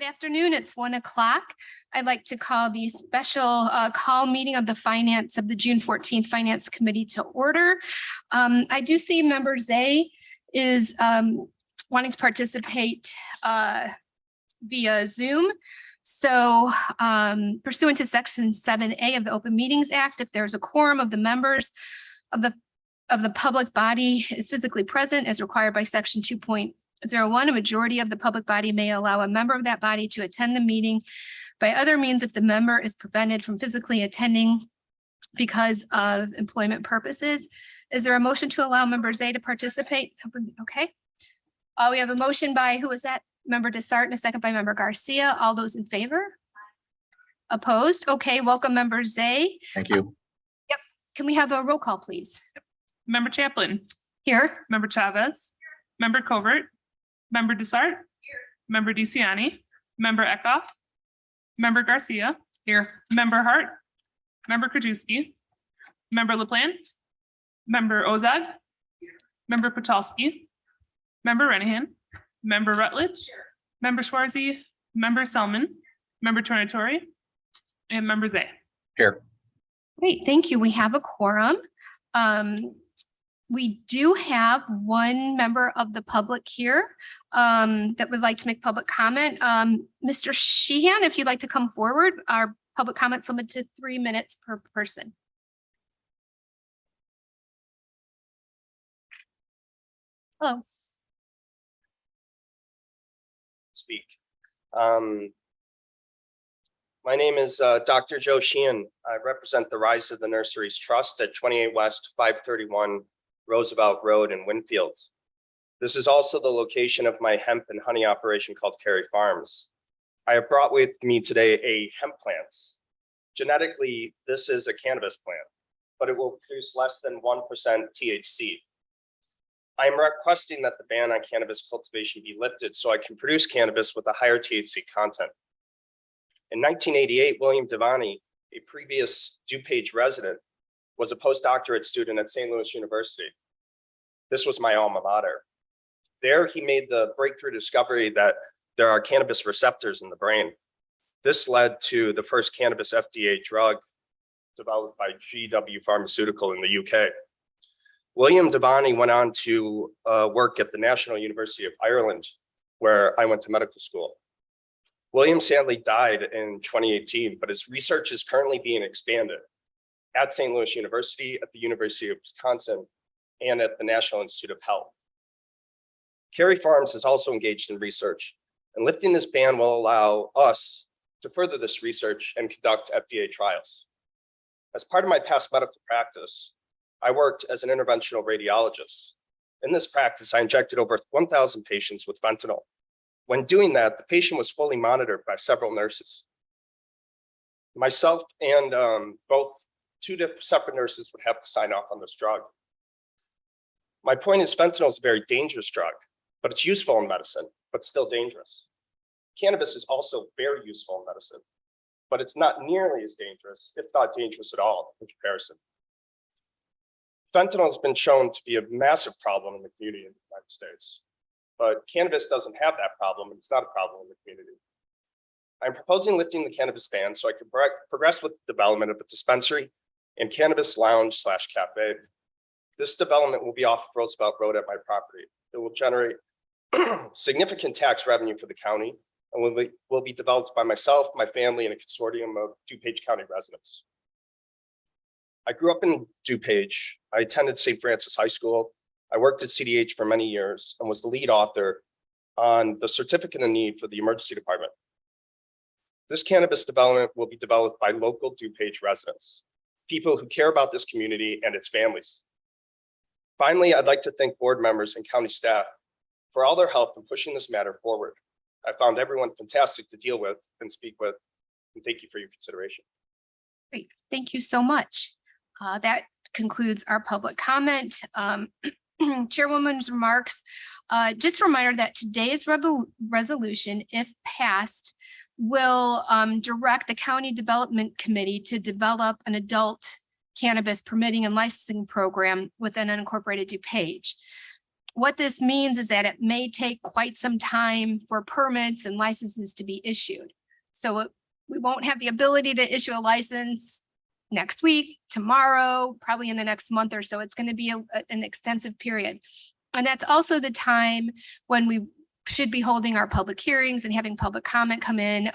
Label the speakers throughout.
Speaker 1: Good afternoon. It's 1 o'clock. I'd like to call the special call meeting of the June 14th Finance Committee to order. I do see member Zay is wanting to participate via Zoom. So pursuant to Section 7A of the Open Meetings Act, if there's a quorum of the members of the public body is physically present as required by Section 2.01, a majority of the public body may allow a member of that body to attend the meeting by other means if the member is prevented from physically attending because of employment purposes. Is there a motion to allow member Zay to participate? Okay. We have a motion by, who was that? Member Desart and a second by member Garcia. All those in favor? Opposed? Okay, welcome member Zay.
Speaker 2: Thank you.
Speaker 1: Yep. Can we have a roll call, please?
Speaker 3: Member Chaplin.
Speaker 1: Here.
Speaker 3: Member Chavez. Member Covert. Member Desart. Member DeCiani. Member Eckhoff. Member Garcia. Here. Member Hart. Member Krajewski. Member LaPlante. Member Ozag. Member Pachalski. Member Renahan. Member Rutledge. Member Schwarzy. Member Selman. Member Tornatore. And Member Zay.
Speaker 2: Here.
Speaker 1: Great, thank you. We have a quorum. We do have one member of the public here that would like to make public comment. Mr. Sheehan, if you'd like to come forward, our public comments limited to 3 minutes per person. Hello.
Speaker 4: Speak. My name is Dr. Joe Sheehan. I represent the Rise of the Nurseries Trust at 28 West 531 Roosevelt Road in Winfield. This is also the location of my hemp and honey operation called Cary Farms. I have brought with me today a hemp plant. Genetically, this is a cannabis plant, but it will produce less than 1% THC. I am requesting that the ban on cannabis cultivation be lifted so I can produce cannabis with a higher THC content. In 1988, William Devaney, a previous DuPage resident, was a postdoctorate student at St. Louis University. This was my alma mater. There, he made the breakthrough discovery that there are cannabis receptors in the brain. This led to the first cannabis FDA drug developed by GW Pharmaceutical in the UK. William Devaney went on to work at the National University of Ireland, where I went to medical school. William sadly died in 2018, but his research is currently being expanded at St. Louis University, at the University of Wisconsin, and at the National Institute of Health. Cary Farms is also engaged in research, and lifting this ban will allow us to further this research and conduct FDA trials. As part of my past medical practice, I worked as an interventional radiologist. In this practice, I injected over 1,000 patients with fentanyl. When doing that, the patient was fully monitored by several nurses. Myself and two separate nurses would have to sign off on this drug. My point is fentanyl is a very dangerous drug, but it's useful in medicine, but still dangerous. Cannabis is also very useful in medicine, but it's not nearly as dangerous, if not dangerous at all in comparison. Fentanyl has been shown to be a massive problem in the community in the United States, but cannabis doesn't have that problem, and it's not a problem in the community. I'm proposing lifting the cannabis ban so I can progress with the development of a dispensary and cannabis lounge / cafe. This development will be off Roosevelt Road at my property. It will generate significant tax revenue for the county and will be developed by myself, my family, and a consortium of DuPage County residents. I grew up in DuPage. I attended St. Francis High School. I worked at CDH for many years and was the lead author on the certificate of need for the emergency department. This cannabis development will be developed by local DuPage residents, people who care about this community and its families. Finally, I'd like to thank board members and county staff for all their help in pushing this matter forward. I found everyone fantastic to deal with and speak with, and thank you for your consideration.
Speaker 1: Great, thank you so much. That concludes our public comment. Chairwoman's remarks. Just a reminder that today's resolution, if passed, will direct the County Development Committee to develop an adult cannabis permitting and licensing program within unincorporated DuPage. What this means is that it may take quite some time for permits and licenses to be issued. So we won't have the ability to issue a license next week, tomorrow, probably in the next month or so. It's going to be an extensive period. And that's also the time when we should be holding our public hearings and having public comment come in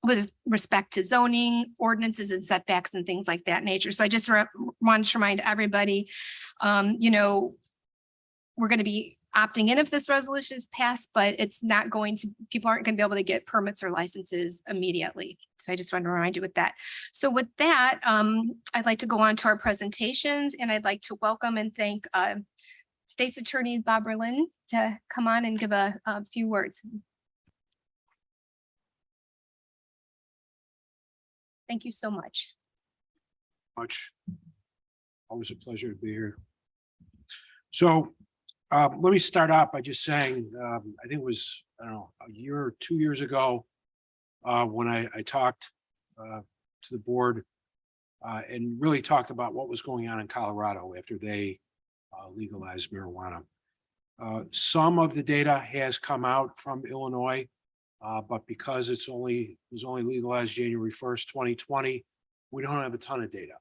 Speaker 1: with respect to zoning ordinances and setbacks and things like that nature. So I just wanted to remind everybody, you know, we're going to be opting in if this resolution is passed, but it's not going to, people aren't going to be able to get permits or licenses immediately. So I just wanted to remind you with that. So with that, I'd like to go on to our presentations, and I'd like to welcome and thank State's Attorney Bob Berlin to come on and give a few words. Thank you so much.
Speaker 2: Always a pleasure to be here. So let me start out by just saying, I think it was, I don't know, a year or 2 years ago when I talked to the board and really talked about what was going on in Colorado after they legalized marijuana. Some of the data has come out from Illinois, but because it was only legalized January 1st, 2020, we don't have a ton of data.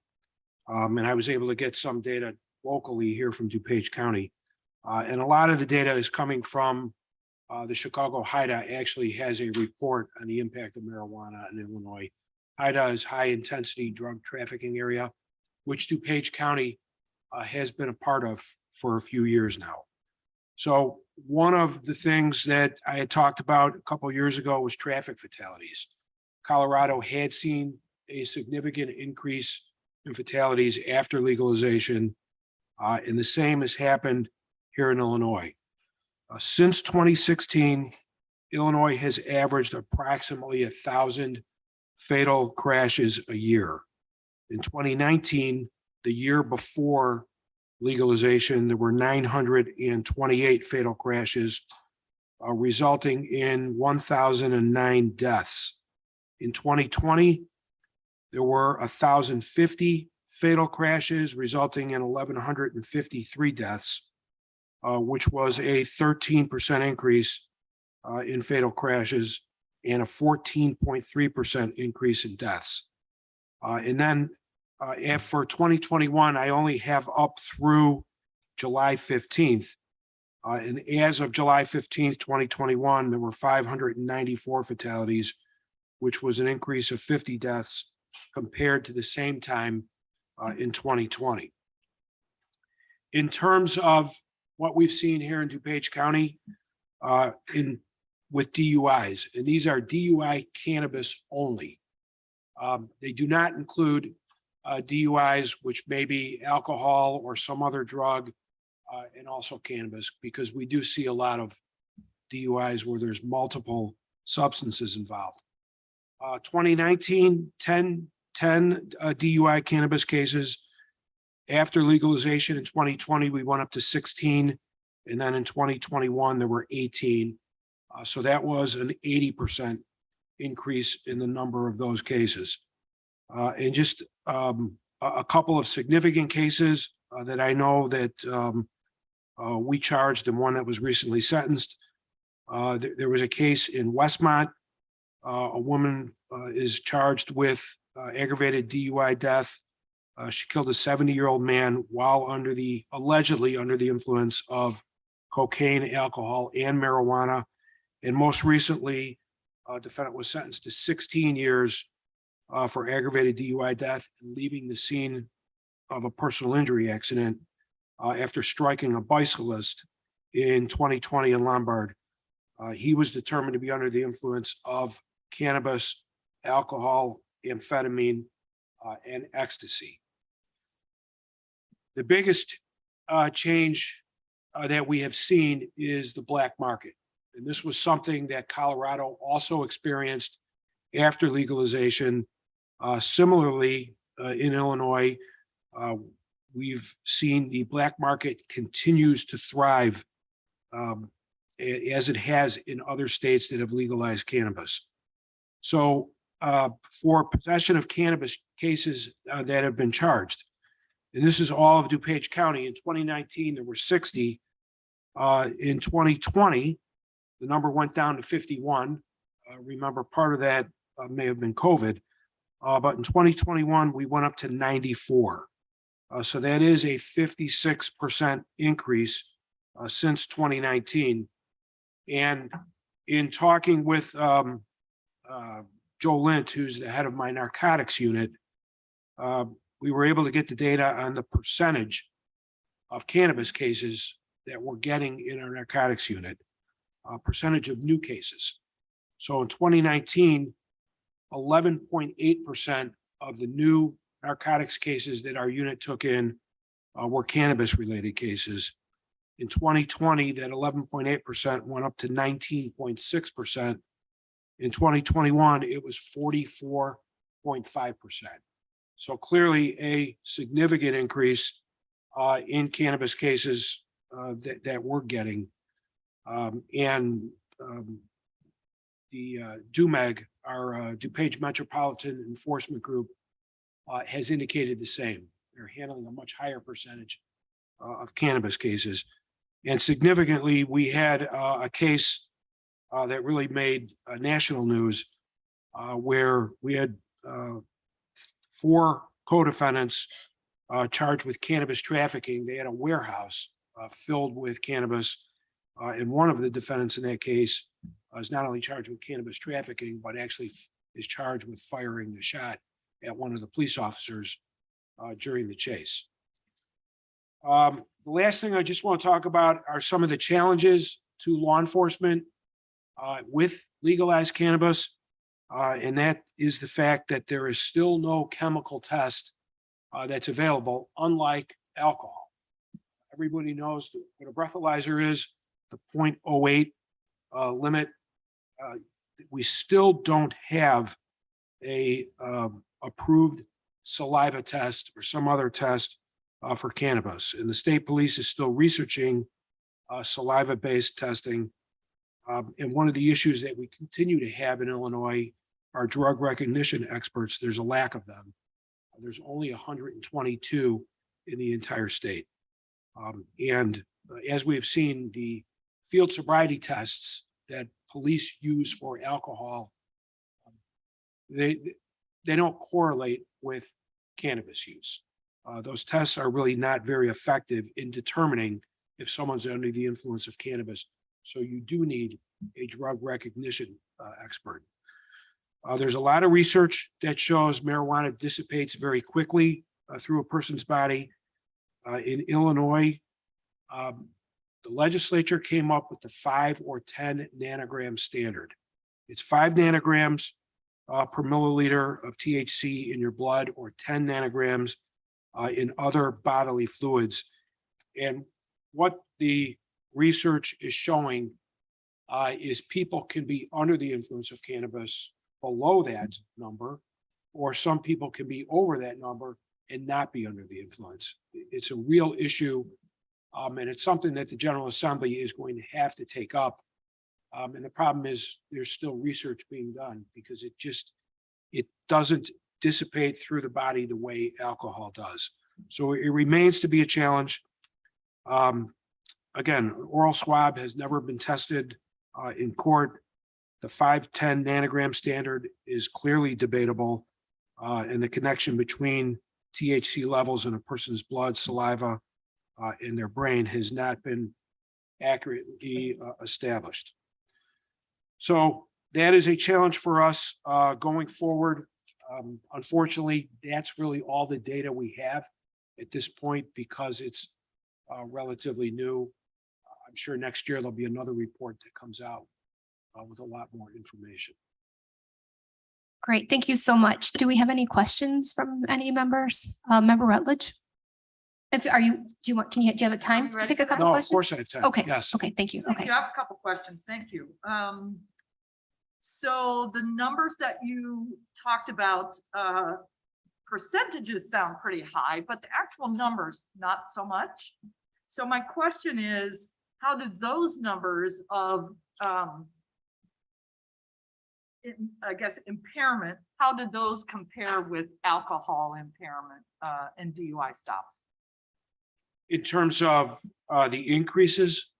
Speaker 2: And I was able to get some data locally here from DuPage County. And a lot of the data is coming from the Chicago HIDA actually has a report on the impact of marijuana in Illinois. HIDA is high intensity drug trafficking area, which DuPage County has been a part of for a few years now. So one of the things that I had talked about a couple of years ago was traffic fatalities. Colorado had seen a significant increase in fatalities after legalization, and the same has happened here in Illinois. Since 2016, Illinois has averaged approximately 1,000 fatal crashes a year. In 2019, the year before legalization, there were 928 fatal crashes, resulting in 1,009 deaths. In 2020, there were 1,050 fatal crashes, resulting in 1,153 deaths, which was a 13% increase in fatal crashes and a 14.3% increase in deaths. And then for 2021, I only have up through July 15th. And as of July 15th, 2021, there were 594 fatalities, which was an increase of 50 deaths compared to the same time in 2020. In terms of what we've seen here in DuPage County with DUIs, and these are DUI cannabis only. They do not include DUIs, which may be alcohol or some other drug, and also cannabis, because we do see a lot of DUIs where there's multiple substances involved. 2019, 10 DUI cannabis cases. After legalization in 2020, we went up to 16. And then in 2021, there were 18. So that was an 80% increase in the number of those cases. And just a couple of significant cases that I know that we charged, and one that was recently sentenced. There was a case in Westmont. A woman is charged with aggravated DUI death. She killed a 70-year-old man while allegedly under the influence of cocaine, alcohol, and marijuana. And most recently, a defendant was sentenced to 16 years for aggravated DUI death and leaving the scene of a personal injury accident after striking a bicyclist in 2020 in Lombard. He was determined to be under the influence of cannabis, alcohol, amphetamine, and ecstasy. The biggest change that we have seen is the black market. And this was something that Colorado also experienced after legalization. Similarly, in Illinois, we've seen the black market continues to thrive as it has in other states that have legalized cannabis. So for possession of cannabis cases that have been charged, and this is all of DuPage County, in 2019, there were 60. In 2020, the number went down to 51. Remember, part of that may have been COVID. But in 2021, we went up to 94. So that is a 56% increase since 2019. And in talking with Joe Lint, who's the head of my narcotics unit, we were able to get the data on the percentage of cannabis cases that we're getting in our narcotics unit, percentage of new cases. So in 2019, 11.8% of the new narcotics cases that our unit took in were cannabis-related cases. In 2020, that 11.8% went up to 19.6%. In 2021, it was 44.5%. So clearly a significant increase in cannabis cases that we're getting. The DUMEG, our DuPage Metropolitan Enforcement Group, has indicated the same. They're handling a much higher percentage of cannabis cases. And significantly, we had a case that really made national news where we had 4 co-defendants charged with cannabis trafficking. They had a warehouse filled with cannabis. And one of the defendants in that case is not only charged with cannabis trafficking, but actually is charged with firing the shot at one of the police officers during the chase. The last thing I just want to talk about are some of the challenges to law enforcement with legalized cannabis. And that is the fact that there is still no chemical test that's available, unlike alcohol. Everybody knows what a breathalyzer is, the 0.08 limit. We still don't have a approved saliva test or some other test for cannabis. And the state police is still researching saliva-based testing. And one of the issues that we continue to have in Illinois are drug recognition experts. There's a lack of them. There's only 122 in the entire state. As we've seen, the field sobriety tests that police use for alcohol, they don't correlate with cannabis use. Those tests are really not very effective in determining if someone's under the influence of cannabis. So you do need a drug recognition expert. There's a lot of research that shows marijuana dissipates very quickly through a person's body. In Illinois, the legislature came up with the 5 or 10 nanogram standard. It's 5 nanograms per milliliter of THC in your blood, or 10 nanograms in other bodily fluids. And what the research is showing is people can be under the influence of cannabis below that number, or some people can be over that number and not be under the influence. It's a real issue, and it's something that the General Assembly is going to have to take up. And the problem is there's still research being done because it doesn't dissipate through the body the way alcohol does. So it remains to be a challenge. Again, oral swab has never been tested in court. The 5-10 nanogram standard is clearly debatable, and the connection between THC levels in a person's blood, saliva, and their brain has not been accurately established. So that is a challenge for us going forward. Unfortunately, that's really all the data we have at this point because it's relatively new. I'm sure next year there'll be another report that comes out with a lot more information.
Speaker 1: Great. Thank you so much. Do we have any questions from any members? Member Rutledge? Do you have a time to take a couple
Speaker 2: No,
Speaker 1: questions?
Speaker 2: of course I have time.
Speaker 1: Okay.
Speaker 2: Yes.
Speaker 1: Okay. Thank you.
Speaker 5: Thank
Speaker 1: Okay.
Speaker 5: you. I have a couple questions. Thank you. So the numbers that you talked about, percentages sound pretty high, but the actual numbers, not so much. So my question is, how did those numbers of, I guess, impairment, how did those compare with alcohol impairment and DUI stops?
Speaker 2: In terms of the increases,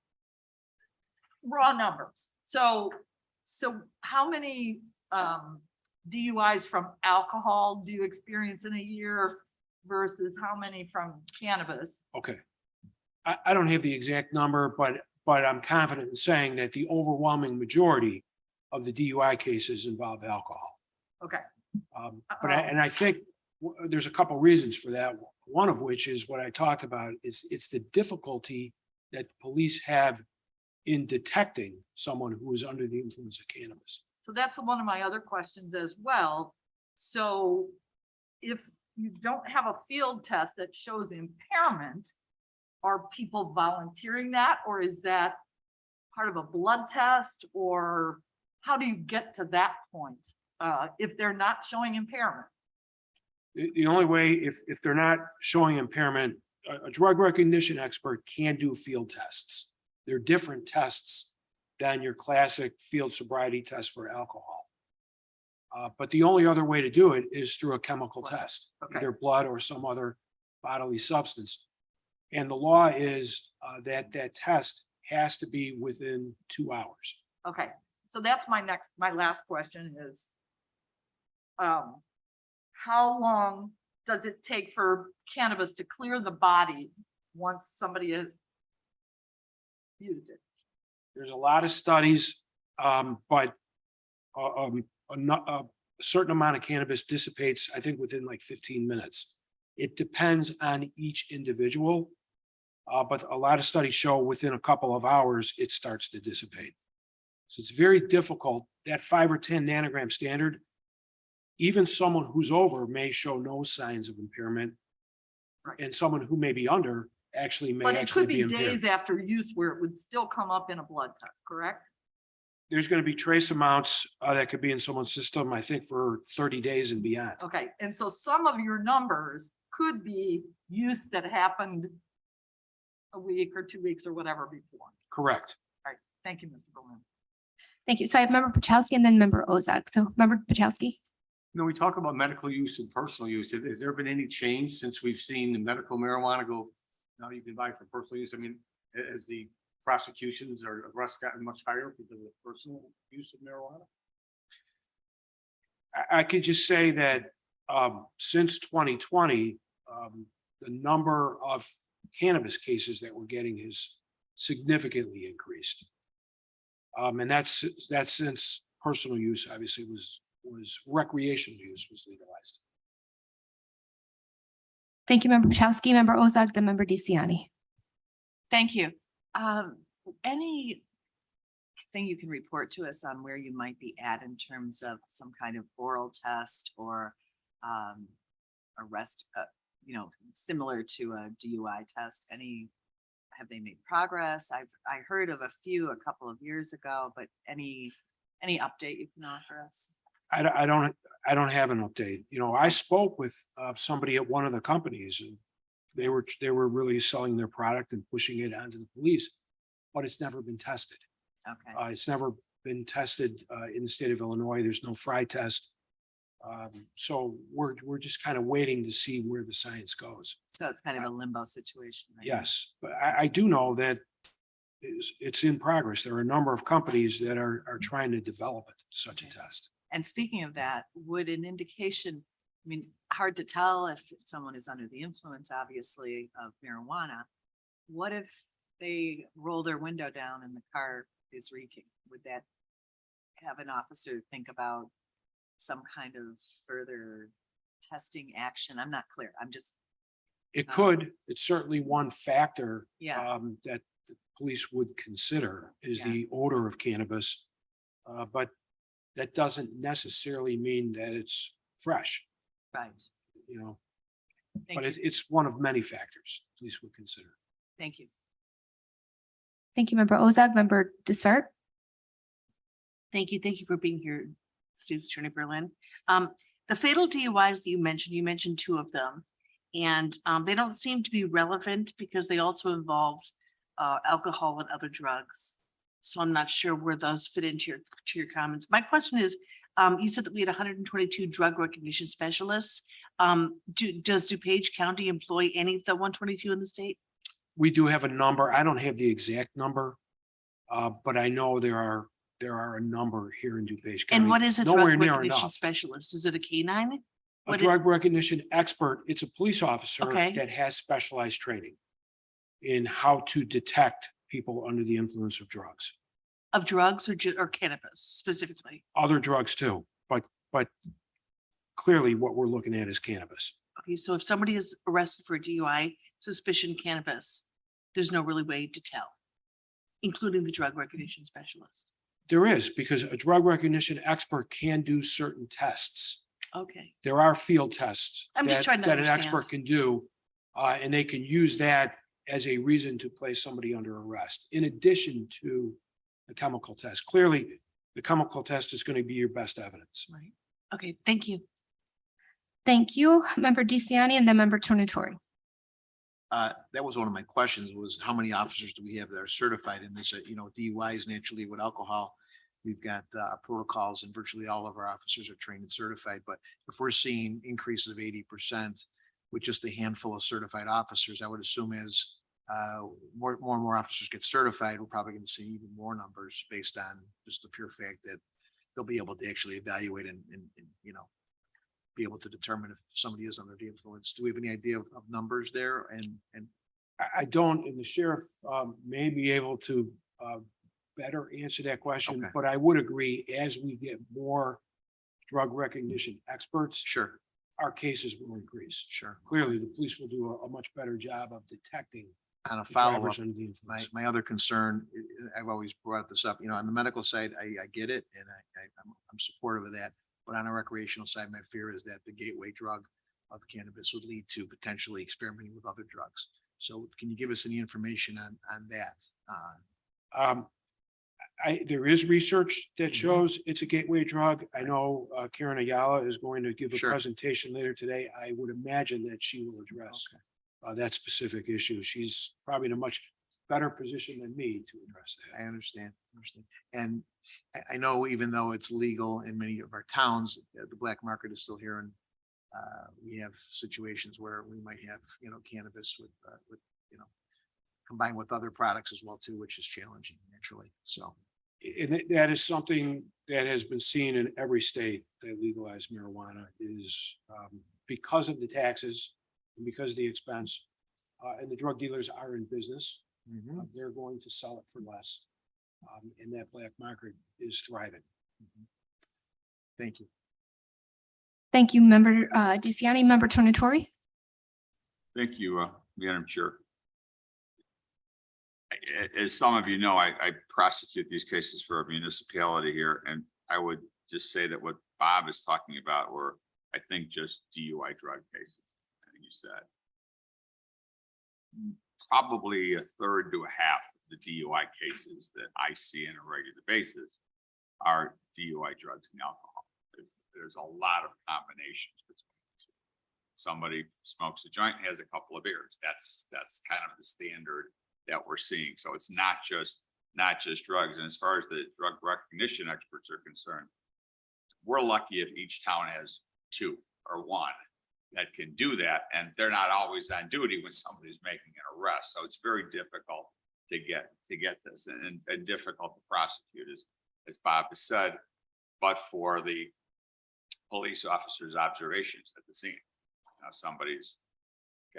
Speaker 5: raw numbers. So how many DUIs from alcohol do you experience in a year versus how many from cannabis?
Speaker 2: Okay. I don't have the exact number, but I'm confident in saying that the overwhelming majority of the DUI cases involve alcohol.
Speaker 5: Okay,
Speaker 2: And I think there's a couple reasons for that. One of which is what I talked about is it's the difficulty that police have in detecting someone who is under the influence of cannabis.
Speaker 5: so that's one of my other questions as well. So if you don't have a field test that shows impairment, are people volunteering that, or is that part of a blood test, or how do you get to that point if they're not showing impairment?
Speaker 2: The only way, if they're not showing impairment, a drug recognition expert can do field tests. They're different tests than your classic field sobriety test for alcohol. But the only other way to do it is through a chemical test,
Speaker 5: Okay.
Speaker 2: either blood or some other bodily substance. And the law is that that test has to be within 2 hours.
Speaker 5: Okay, so that's my last question is, how long does it take for cannabis to clear the body once somebody has used it?
Speaker 2: There's a lot of studies, but a certain amount of cannabis dissipates, I think, within like 15 minutes. It depends on each individual, but a lot of studies show within a couple of hours, it starts to dissipate. So it's very difficult. That 5 or 10 nanogram standard, even someone who's over may show no signs of impairment.
Speaker 5: Right.
Speaker 2: And someone who may be under actually may
Speaker 5: But it
Speaker 2: actually
Speaker 5: could
Speaker 2: be
Speaker 5: be
Speaker 2: impaired.
Speaker 5: days after use where it would still come up in a blood test, correct?
Speaker 2: There's going to be trace amounts that could be in someone's system, I think, for 30 days and beyond.
Speaker 5: Okay, and so some of your numbers could be use that happened a week or 2 weeks or whatever before.
Speaker 2: Correct.
Speaker 5: All right, thank you, Mr. Berlin.
Speaker 1: Thank you. So I have member Pachowski and then member Ozak. So member Pachowski.
Speaker 6: No, we talk about medical use and personal use. Has there been any change since we've seen the medical marijuana go? Now you can buy for personal use. I mean, as the prosecutions or arrests gotten much higher because of the personal use of marijuana?
Speaker 2: I could just say that since 2020, the number of cannabis cases that we're getting has significantly increased. And that's since personal use obviously was recreational use was legalized.
Speaker 1: Thank you, member Pachowski, member Ozak, then member DeCiani.
Speaker 7: Thank you. Anything you can report to us on where you might be at in terms of some kind of oral test or arrest, similar to a DUI test? Have they made progress? I heard of a few a couple of years ago, but any update you can offer us?
Speaker 2: I don't have an update. I spoke with somebody at one of the companies and they were really selling their product and pushing it onto the police, but it's never been tested.
Speaker 7: Okay.
Speaker 2: It's never been tested in the state of Illinois. There's no fry test. So we're just kind of waiting to see where the science goes.
Speaker 7: So it's kind of a limbo situation, right?
Speaker 2: Yes, but I do know that it's in progress. There are a number of companies that are trying to develop such a test.
Speaker 7: And speaking of that, would an indication, I mean, hard to tell if someone is under the influence, obviously, of marijuana. What if they roll their window down and the car is reeking? Would that have an officer think about some kind of further testing action? I'm not clear. I'm just.
Speaker 2: It could, it's certainly one factor
Speaker 7: Yeah.
Speaker 2: that the police would consider is
Speaker 7: Yeah.
Speaker 2: the odor of cannabis. But that doesn't necessarily mean that it's fresh,
Speaker 7: Right.
Speaker 2: but
Speaker 7: Thank you.
Speaker 2: it's one of many factors police would consider.
Speaker 7: Thank you.
Speaker 1: Thank you, member Ozak, member Desart.
Speaker 8: Thank you. Thank you for being here, State's Attorney Berlin. The fatal DUIs that you mentioned 2 of them, and they don't seem to be relevant because they also involved alcohol and other drugs. So I'm not sure where those fit into your comments. My question is, you said that we had 122 drug recognition specialists. Does DuPage County employ any of the 122 in the state?
Speaker 2: We do have a number. I don't have the exact number. But I know there are a number here in DuPage County.
Speaker 8: And what is a
Speaker 2: Nowhere
Speaker 8: drug
Speaker 2: near
Speaker 8: recognition
Speaker 2: enough.
Speaker 8: specialist? Is it a canine?
Speaker 2: A
Speaker 8: What
Speaker 2: drug recognition expert, it's a police officer
Speaker 8: Okay.
Speaker 2: that has specialized training in how to detect people under the influence of drugs,
Speaker 8: Of drugs or cannabis specifically?
Speaker 2: other drugs too, but clearly what we're looking at is cannabis.
Speaker 8: Okay, so if somebody is arrested for a DUI, suspicion cannabis, there's no really way to tell, including the drug recognition specialist.
Speaker 2: There is, because a drug recognition expert can do certain tests.
Speaker 8: Okay,
Speaker 2: There are field tests
Speaker 8: I'm just trying to
Speaker 2: that an
Speaker 8: understand.
Speaker 2: expert can do, and they can use that as a reason to place somebody under arrest, in addition to the chemical test. Clearly, the chemical test is going to be your best evidence.
Speaker 8: right. Okay, thank you.
Speaker 1: Thank you, Member DeCiani, and then Member Tornatori.
Speaker 9: That was one of my questions, was how many officers do we have that are certified in this? DUIs naturally with alcohol. We've got protocols and virtually all of our officers are trained and certified. But if we're seeing increases of 80% with just a handful of certified officers, I would assume as more and more officers get certified, we're probably going to see even more numbers based on just the pure fact that they'll be able to actually evaluate and be able to determine if somebody is under the influence. Do we have any idea of numbers there? And
Speaker 2: I don't, and the sheriff may be able to better answer that question,
Speaker 9: Okay.
Speaker 2: but I would agree, as we get more drug recognition experts,
Speaker 9: sure,
Speaker 2: our cases will increase.
Speaker 9: sure.
Speaker 2: Clearly, the police will do a much better job of detecting
Speaker 9: On a
Speaker 2: the
Speaker 9: follow-up,
Speaker 2: drivers under the influence.
Speaker 9: my other concern, I've always brought this up, on the medical side, I get it and I'm supportive of that. But on a recreational side, my fear is that the gateway drug of cannabis would lead to potentially experimenting with other drugs. So can you give us any information on that?
Speaker 2: There is research that
Speaker 9: Mhm.
Speaker 2: shows it's a gateway drug. I know Karen Ayala is going to give a
Speaker 9: Sure.
Speaker 2: presentation later today. I would imagine that she will address that specific issue. She's probably in a much better position than me to address
Speaker 9: I
Speaker 2: that.
Speaker 9: understand. And I know even though it's legal in many of our towns, the black market is still here, and we have situations where we might have, cannabis with combined with other products as well too, which is challenging naturally. So,
Speaker 2: And that is something that has been seen in every state that legalized marijuana is because of the taxes and because of the expense. And the drug dealers are in business. They're going to sell it for less. And that black market is thriving.
Speaker 9: thank you.
Speaker 1: Thank you, Member DeCiani, Member Tornatori.
Speaker 10: Thank you, Madam Chair. As some of you know, I prosecute these cases for a municipality here, and I would just say that what Bob is talking about were, I think, just DUI drug cases. I think you said probably a third to a half of the DUI cases that I see on a regular basis are DUI drugs and alcohol. There's a lot of combinations between the two. Somebody smokes a joint, has a couple of beers. That's kind of the standard that we're seeing. So it's not just drugs. And as far as the drug recognition experts are concerned, we're lucky if each town has two or one that can do that. And they're not always on duty when somebody's making an arrest. So it's very difficult to get this and difficult to prosecute, as Bob has said, but for the police officers' observations at the scene. If somebody's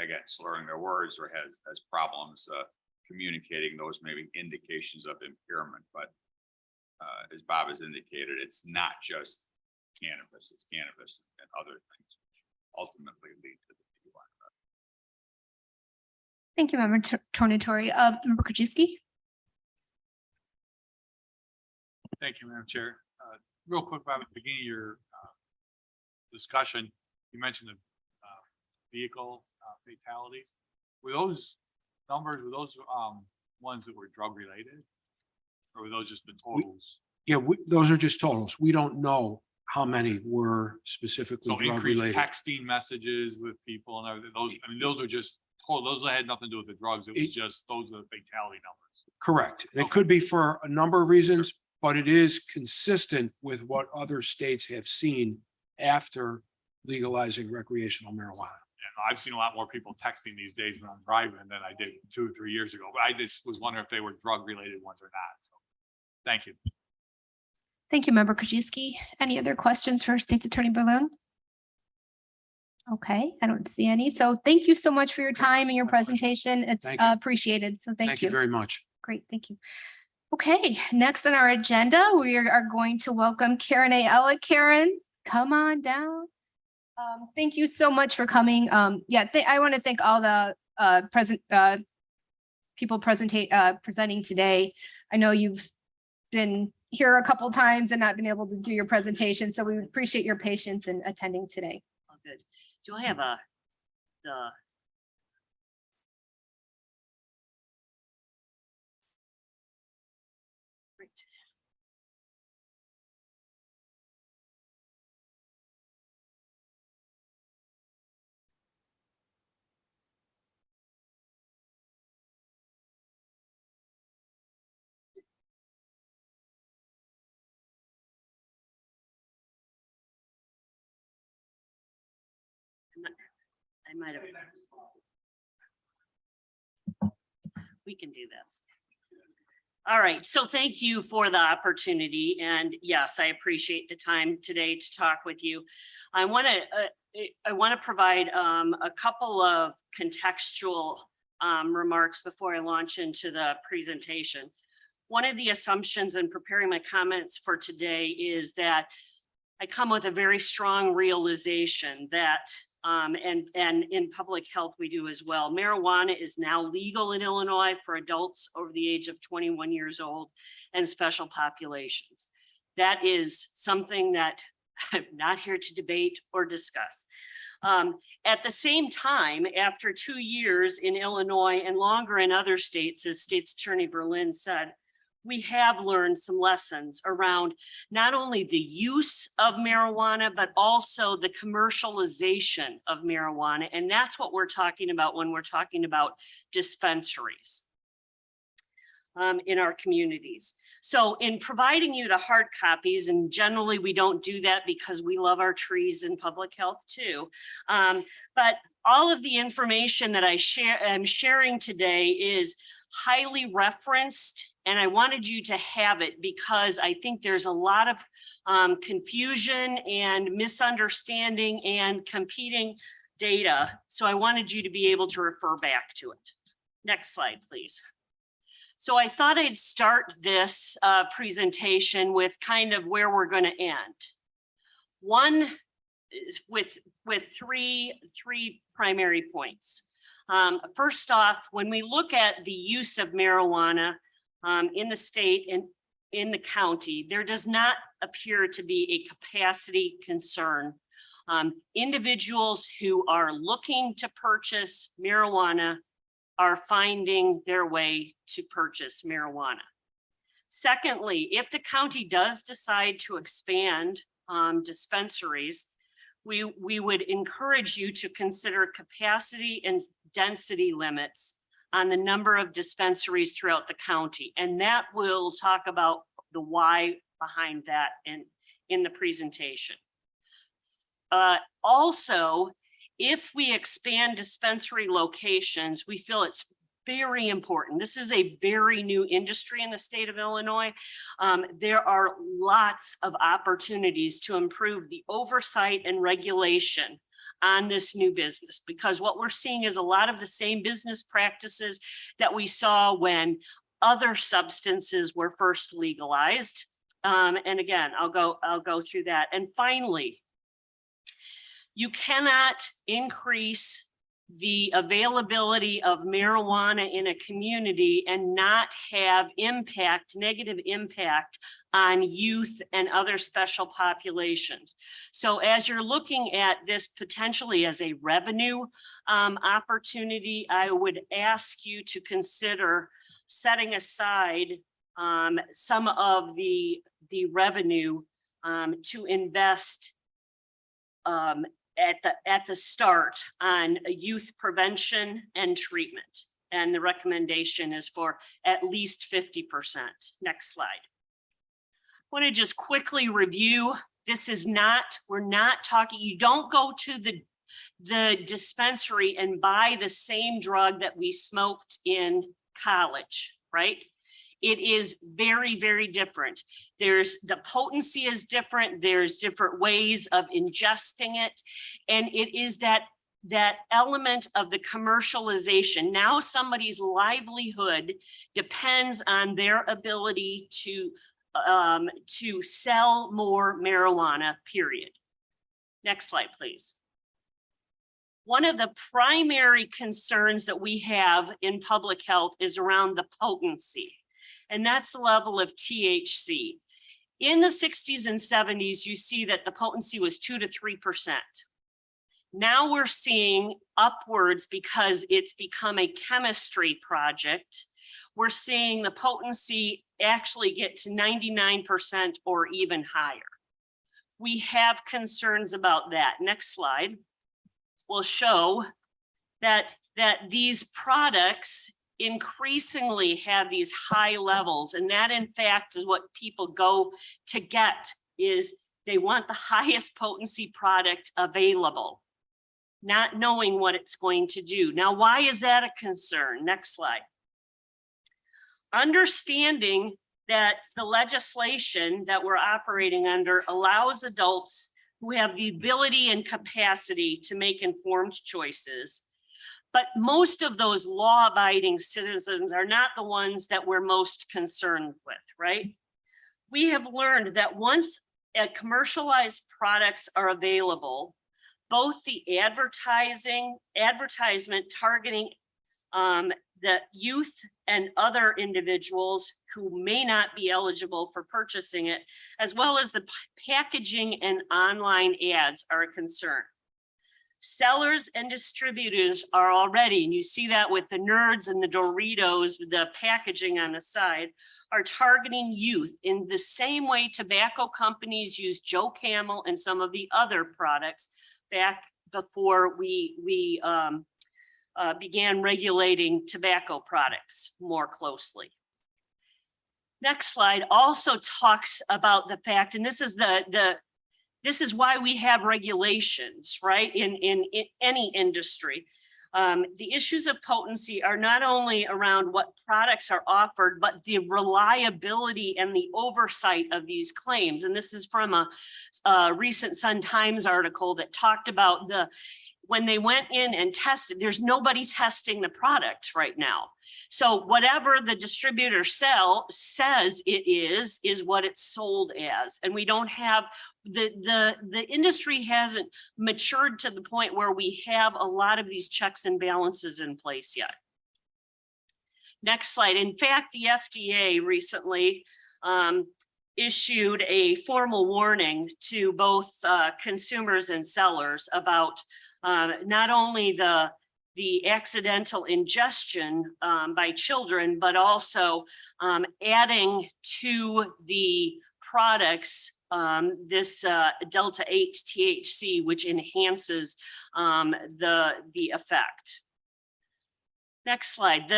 Speaker 10: again slurring their words or has problems communicating, those may be indications of impairment. But as Bob has indicated, it's not just cannabis, it's cannabis and other things which ultimately lead to the DUI.
Speaker 1: Thank you, Member Tornatori. Member Krajewski.
Speaker 11: Thank you, Madam Chair. Real quick, Bob, at the beginning of your discussion, you mentioned the vehicle fatalities. Were those numbers, were those ones that were drug related? Or were those just the totals?
Speaker 2: Yeah, those are just totals. We don't know how many were specifically
Speaker 11: So
Speaker 2: drug
Speaker 11: increased
Speaker 2: related.
Speaker 11: texting messages with people and everything, those are just total, those had nothing to do with the drugs. It was just, those are the fatality numbers.
Speaker 2: Correct. And it
Speaker 11: Okay.
Speaker 2: could be for a number of reasons, but it is consistent with what other states have seen after legalizing recreational marijuana.
Speaker 11: And I've seen a lot more people texting these days when I'm driving than I did 2 or 3 years ago, but I just was wondering if they were drug related ones or not. So Thank you.
Speaker 1: Thank you, Member Krajewski. Any other questions for State's Attorney Berlin? Okay, I don't see any. So thank you so much for your time and your presentation. It's
Speaker 2: Thank you.
Speaker 1: appreciated. So thank you.
Speaker 2: very much.
Speaker 1: Great, thank you. Okay, next on our agenda, we are going to welcome Karen A. Ella. Karen, come on down. Thank you so much for coming. I want to thank all the people presenting today. I know you've been here a couple times and not been able to do your presentation, so we appreciate your patience in attending today.
Speaker 12: Oh, good. Do I have the great. I might have. We can do this. All right, so thank you for the opportunity. And yes, I appreciate the time today to talk with you. I want to provide a couple of contextual remarks before I launch into the presentation. One of the assumptions in preparing my comments for today is that I come with a very strong realization that and in public health, we do as well. Marijuana is now legal in Illinois for adults over the age of 21 years old and special populations. That is something that I'm not here to debate or discuss. At the same time, after 2 years in Illinois and longer in other states, as State's Attorney Berlin said, we have learned some lessons around not only the use of marijuana, but also the commercialization of marijuana. And that's what we're talking about when we're talking about dispensaries in our communities. So in providing you the hard copies, and generally we don't do that because we love our trees in public health too. But all of the information that I'm sharing today is highly referenced, and I wanted you to have it because I think there's a lot of confusion and misunderstanding and competing data. So I wanted you to be able to refer back to it. Next slide, please. So I thought I'd start this presentation with kind of where we're going to end. One is with three primary points. First off, when we look at the use of marijuana in the state and in the county, there does not appear to be a capacity concern. Individuals who are looking to purchase marijuana are finding their way to purchase marijuana. Secondly, if the county does decide to expand dispensaries, we would encourage you to consider capacity and density limits on the number of dispensaries throughout the county. And that we'll talk about the why behind that in the presentation. Also, if we expand dispensary locations, we feel it's very important. This is a very new industry in the state of Illinois. There are lots of opportunities to improve the oversight and regulation on this new business, because what we're seeing is a lot of the same business practices that we saw when other substances were first legalized. And again, I'll go through that. And finally, you cannot increase the availability of marijuana in a community and not have negative impact on youth and other special populations. So as you're looking at this potentially as a revenue opportunity, I would ask you to consider setting aside some of the revenue to invest at the start on youth prevention and treatment. And the recommendation is for at least 50%. Next slide. I want to just quickly review. This is not, we're not talking, you don't go to the dispensary and buy the same drug that we smoked in college, right? It is very, very different. The potency is different. There's different ways of ingesting it. And it is that element of the commercialization. Now somebody's livelihood depends on their ability to sell more marijuana, period. Next slide, please. One of the primary concerns that we have in public health is around the potency, and that's the level of THC. In the 60s and 70s, you see that the potency was 2 to 3%. Now we're seeing upwards because it's become a chemistry project. We're seeing the potency actually get to 99% or even higher. We have concerns about that. Next slide will show that these products increasingly have these high levels, and that in fact is what people go to get, is they want the highest potency product available, not knowing what it's going to do. Now, why is that a concern? Next slide. Understanding that the legislation that we're operating under allows adults who have the ability and capacity to make informed choices. But most of those law-abiding citizens are not the ones that we're most concerned with, right? We have learned that once commercialized products are available, both the advertisement targeting the youth and other individuals who may not be eligible for purchasing it, as well as the packaging and online ads are a concern. Sellers and distributors are already, and you see that with the Nerds and the Doritos, the packaging on the side, are targeting youth in the same way tobacco companies use Joe Camel and some of the other products back before we began regulating tobacco products more closely. Next slide also talks about the fact, and this is this is why we have regulations, right? In any industry. The issues of potency are not only around what products are offered, but the reliability and the oversight of these claims. And this is from a recent Sun Times article that talked about when they went in and tested, there's nobody testing the product right now. So whatever the distributor says it is what it's sold as. And we don't have, the industry hasn't matured to the point where we have a lot of these checks and balances in place yet. Next slide. In fact, the FDA recently issued a formal warning to both consumers and sellers about not only the accidental ingestion by children, but also adding to the products this Delta 8 THC, which enhances the effect. Next slide.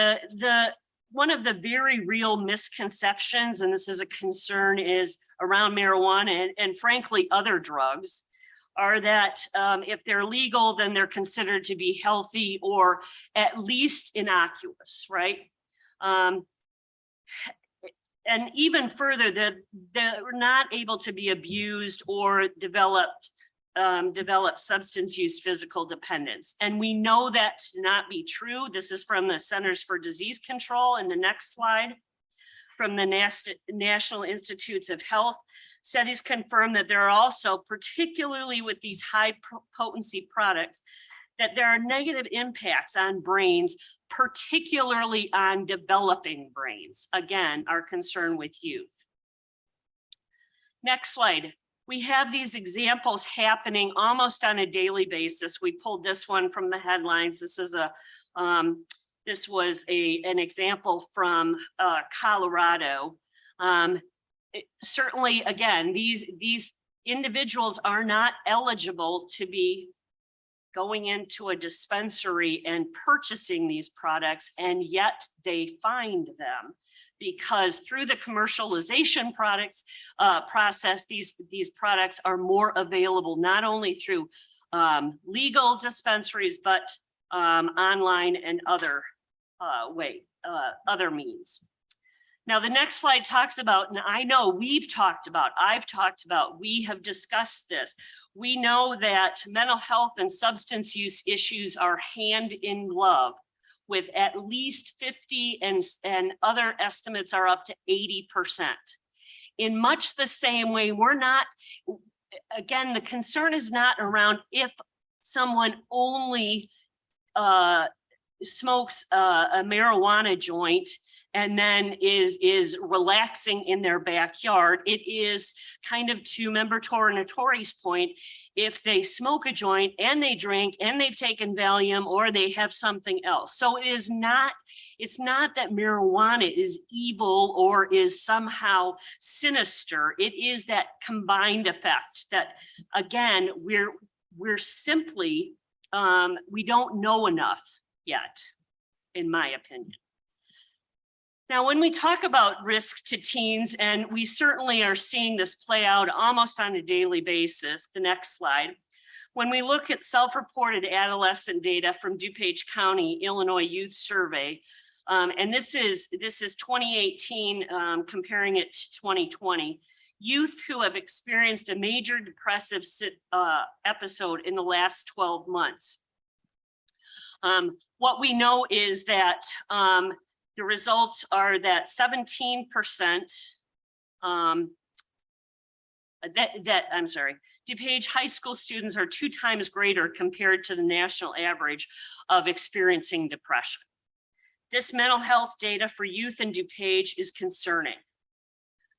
Speaker 12: One of the very real misconceptions, and this is a concern, is around marijuana and frankly other drugs, are that if they're legal, then they're considered to be healthy or at least innocuous, right? And even further, they're not able to be abused or develop substance use physical dependence. And we know that to not be true. This is from the Centers for Disease Control. And the next slide, from the National Institutes of Health. Studies confirm that there are also, particularly with these high potency products, that there are negative impacts on brains, particularly on developing brains. Again, our concern with youth. Next slide. We have these examples happening almost on a daily basis. We pulled this one from the headlines. This is this was an example from Colorado. Certainly, again, these individuals are not eligible to be going into a dispensary and purchasing these products, and yet they find them because through the commercialization process, these products are more available not only through legal dispensaries, but online and other means. Now, the next slide talks about, and I know we've talked about, I've talked about, we have discussed this. We know that mental health and substance use issues are hand in glove with at least 50 and other estimates are up to 80%. In much the same way, we're not, again, the concern is not around if someone only smokes a marijuana joint and then is relaxing in their backyard. It is kind of, to Member Tornatori's point, if they smoke a joint and they drink and they've taken Valium or they have something else. So it's not that marijuana is evil or is somehow sinister. It is that combined effect that, again, we're simply, we don't know enough yet, in my opinion. Now, when we talk about risk to teens, and we certainly are seeing this play out almost on a daily basis, the next slide, when we look at self-reported adolescent data from DuPage County, Illinois Youth Survey, and this is 2018, comparing it to 2020, youth who have experienced a major depressive episode in the last 12 months. What we know is that the results are that 17%, DuPage high school students are 2 times greater compared to the national average of experiencing depression. This mental health data for youth in DuPage is concerning.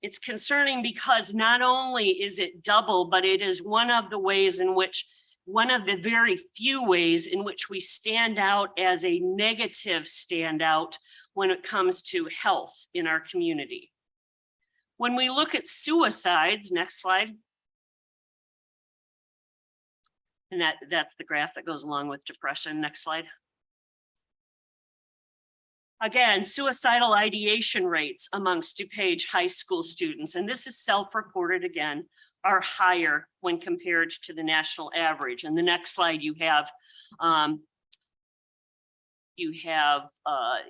Speaker 12: It's concerning because not only is it double, but it is one of the very few ways in which we stand out as a negative standout when it comes to health in our community. When we look at suicides, next slide. And that's the graph that goes along with depression. Next slide. Again, suicidal ideation rates amongst DuPage high school students, and this is self-reported again, are higher when compared to the national average. And the next slide you have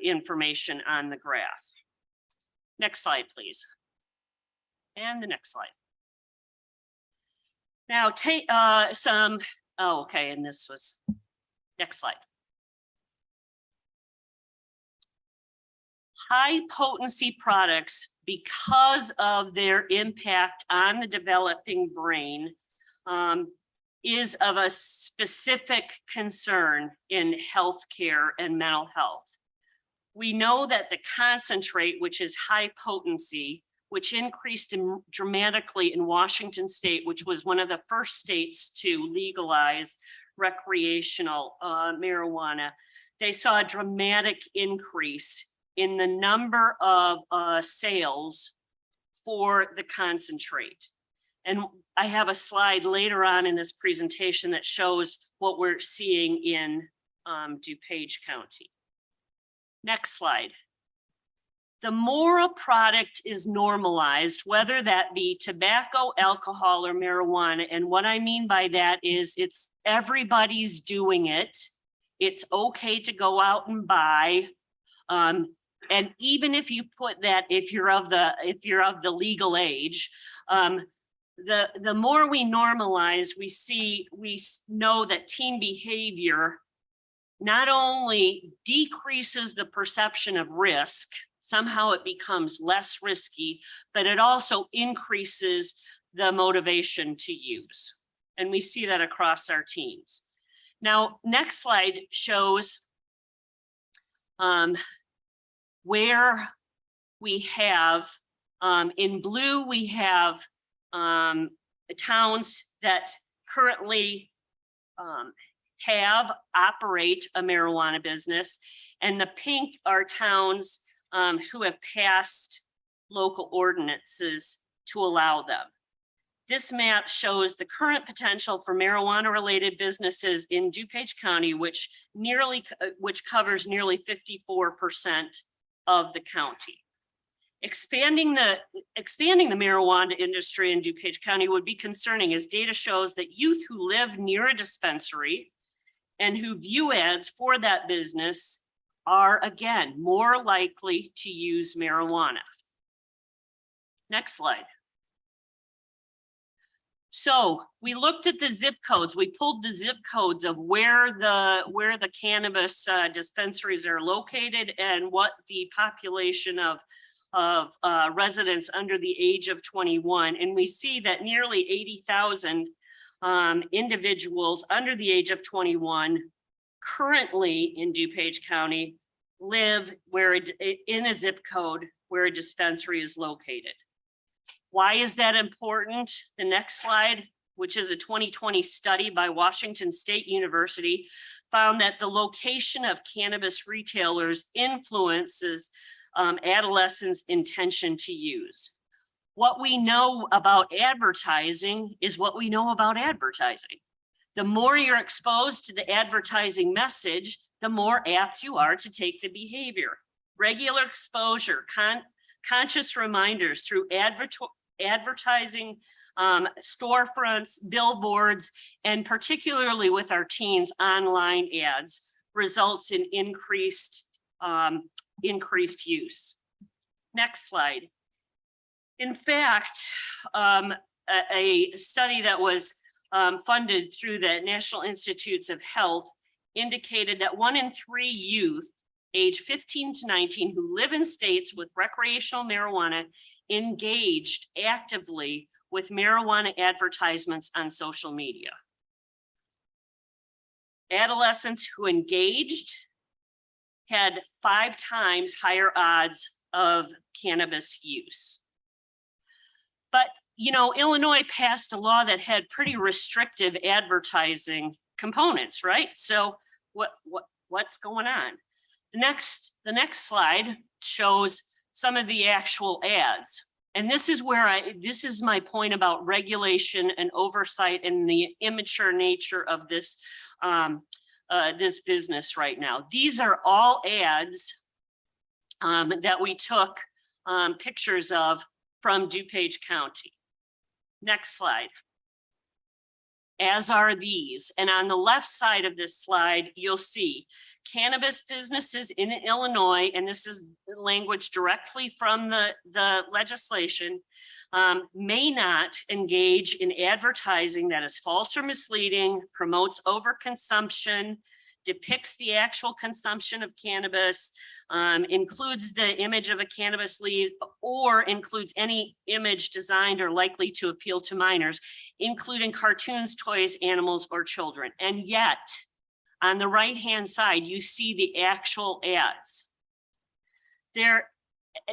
Speaker 12: information on the graph. Next slide, please. And the next slide. Now take okay, and this was, next slide. High potency products, because of their impact on the developing brain, is of a specific concern in healthcare and mental health. We know that the concentrate, which is high potency, which increased dramatically in Washington state, which was one of the first states to legalize recreational marijuana, they saw a dramatic increase in the number of sales for the concentrate. And I have a slide later on in this presentation that shows what we're seeing in DuPage County. Next slide. The more a product is normalized, whether that be tobacco, alcohol, or marijuana, and what I mean by that is everybody's doing it. It's okay to go out and buy. And even if you put that, if you're of the legal age, the more we normalize, we know that teen behavior not only decreases the perception of risk, somehow it becomes less risky, but it also increases the motivation to use. And we see that across our teens. Now, next slide shows where we have, in blue, we have towns that currently operate a marijuana business, and the pink are towns who have passed local ordinances to allow them. This map shows the current potential for marijuana-related businesses in DuPage County, which covers nearly 54% of the county. Expanding the marijuana industry in DuPage County would be concerning, as data shows that youth who live near a dispensary and who view ads for that business are, again, more likely to use marijuana. Next slide. So we looked at the zip codes. We pulled the zip codes of where the cannabis dispensaries are located and what the population of residents under the age of 21. And we see that nearly 80,000 individuals under the age of 21 currently in DuPage County live in a zip code where a dispensary is located. Why is that important? The next slide, which is a 2020 study by Washington State University, found that the location of cannabis retailers influences adolescents' intention to use. What we know about advertising is what we know about advertising. The more you're exposed to the advertising message, the more apt you are to take the behavior. Regular exposure, conscious reminders through advertising, storefronts, billboards, and particularly with our teens, online ads results in increased use. Next slide. In fact, a study that was funded through the National Institutes of Health indicated that 1 in 3 youth age 15 to 19 who live in states with recreational marijuana engaged actively with marijuana advertisements on social media. Adolescents who engaged had 5 times higher odds of cannabis use. But, you know, Illinois passed a law that had pretty restrictive advertising components, right? So what's going on? The next slide shows some of the actual ads. And this is this is my point about regulation and oversight and the immature nature of this, this business right now. These are all ads that we took pictures of from DuPage County. Next slide. As are these. And on the left side of this slide, you'll see cannabis businesses in Illinois, and this is language directly from the legislation, may not engage in advertising that is false or misleading, promotes overconsumption, depicts the actual consumption of cannabis, includes the image of a cannabis leaf, or includes any image designed or likely to appeal to minors, including cartoons, toys, animals, or children. And yet, on the right-hand side, you see the actual ads.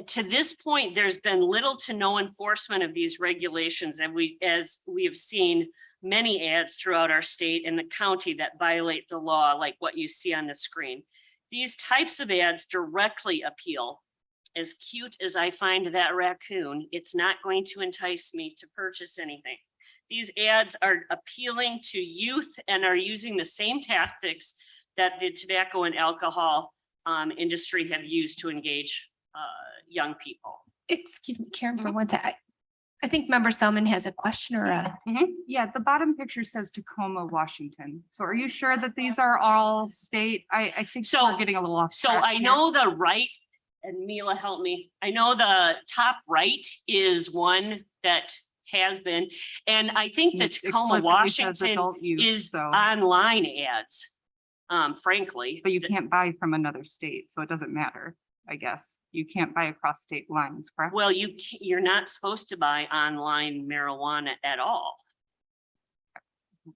Speaker 12: To this point, there's been little to no enforcement of these regulations, and as we have seen many ads throughout our state and the county that violate the law, like what you see on the screen. These types of ads directly appeal. As cute as I find that raccoon, it's not going to entice me to purchase anything. These ads are appealing to youth and are using the same tactics that the tobacco and alcohol industry have used to engage young people.
Speaker 1: Excuse me, Karen, for one second. I think Member Selman has a question or a.
Speaker 13: Yeah, the bottom picture says Tacoma, Washington. So are you sure that these are all state? I think
Speaker 12: So-
Speaker 13: we're getting a little off.
Speaker 12: So
Speaker 13: track
Speaker 12: I
Speaker 13: here.
Speaker 12: know the right, and Mila, help me. I know the top right is one that has been, and I think the
Speaker 13: It
Speaker 12: Tacoma,
Speaker 13: explicitly says
Speaker 12: Washington
Speaker 13: adult use,
Speaker 12: is
Speaker 13: so-
Speaker 12: online ads, frankly.
Speaker 13: But you can't buy from another state, so it doesn't matter, I guess. You can't buy across state lines, correct?
Speaker 12: Well, you're not supposed to buy online marijuana at all.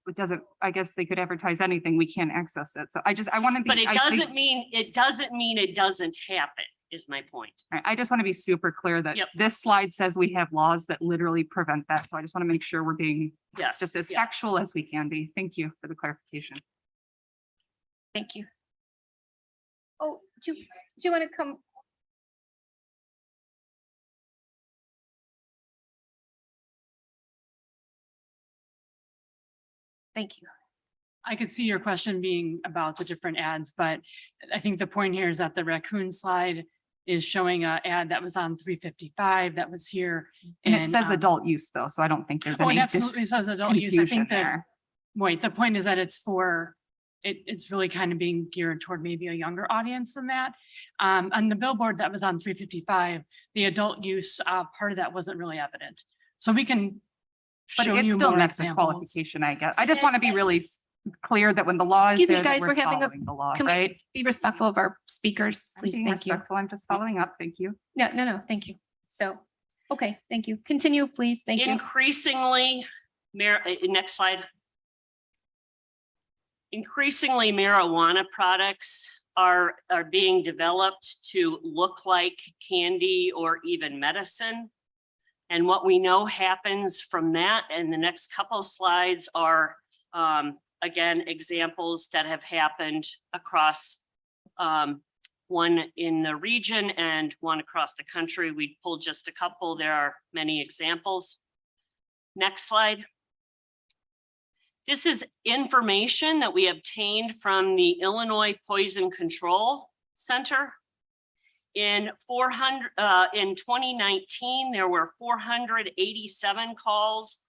Speaker 13: It doesn't, I guess they could advertise anything. We can't access it. So I want to be.
Speaker 12: But it
Speaker 13: I think-
Speaker 12: doesn't mean it doesn't happen, is my point.
Speaker 13: I just want to be super clear that
Speaker 12: Yep.
Speaker 13: this slide says we have laws that literally prevent that. So I just want to make sure we're being
Speaker 12: Yes.
Speaker 13: just as
Speaker 12: yes.
Speaker 13: factual as we can be. Thank you for the clarification.
Speaker 1: Thank you. Oh, do you want to come? Thank you.
Speaker 14: I could see your question being about the different ads, but I think the point here is that the raccoon slide is showing an ad that was on 355 that was here.
Speaker 13: And it says
Speaker 14: um,
Speaker 13: adult use though, so I don't think there's
Speaker 14: Oh,
Speaker 13: any.
Speaker 14: it absolutely says adult use. I
Speaker 13: confusion
Speaker 14: think that,
Speaker 13: there.
Speaker 14: wait, the point is that it's for it's really kind of being geared toward maybe a younger audience than that. On the billboard that was on 355, the adult use part of that wasn't really evident. So we can
Speaker 13: But
Speaker 14: show
Speaker 13: it
Speaker 14: you
Speaker 13: still
Speaker 14: more
Speaker 13: makes a
Speaker 14: examples.
Speaker 13: qualification, I guess. I just want to be really clear that when the law is
Speaker 1: Excuse me,
Speaker 13: there, that
Speaker 1: guys, we're
Speaker 13: we're
Speaker 1: having a-
Speaker 13: following the law,
Speaker 1: can we
Speaker 13: right?
Speaker 1: Be respectful of our speakers,
Speaker 13: I'm
Speaker 1: please.
Speaker 13: being
Speaker 1: Thank you.
Speaker 13: respectful. I'm just following up. Thank you.
Speaker 1: No, thank you. So, okay, thank you. Continue, please. Thank you.
Speaker 12: Increasingly, next slide. Increasingly, marijuana products are being developed to look like candy or even medicine. And what we know happens from that, and the next couple of slides are, again, examples that have happened across one in the region and one across the country. We pulled just a couple. There are many examples. Next slide. This is information that we obtained from the Illinois Poison Control Center. In 2019, there were 487 calls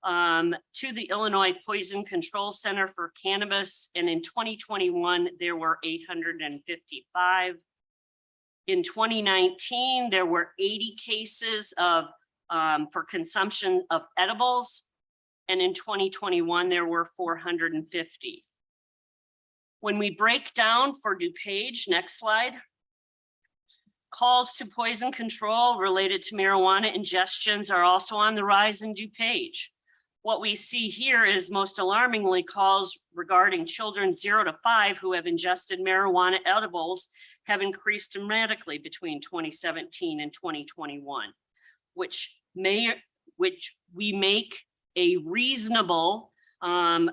Speaker 12: to the Illinois Poison Control Center for cannabis. And in 2021, there were 855. In 2019, there were 80 cases of for consumption of edibles. And in 2021, there were 450. When we break down for DuPage, next slide, calls to poison control related to marijuana ingestions are also on the rise in DuPage. What we see here is most alarmingly calls regarding children 0 to 5 who have ingested marijuana edibles have increased dramatically between 2017 and 2021, which we make a reasonable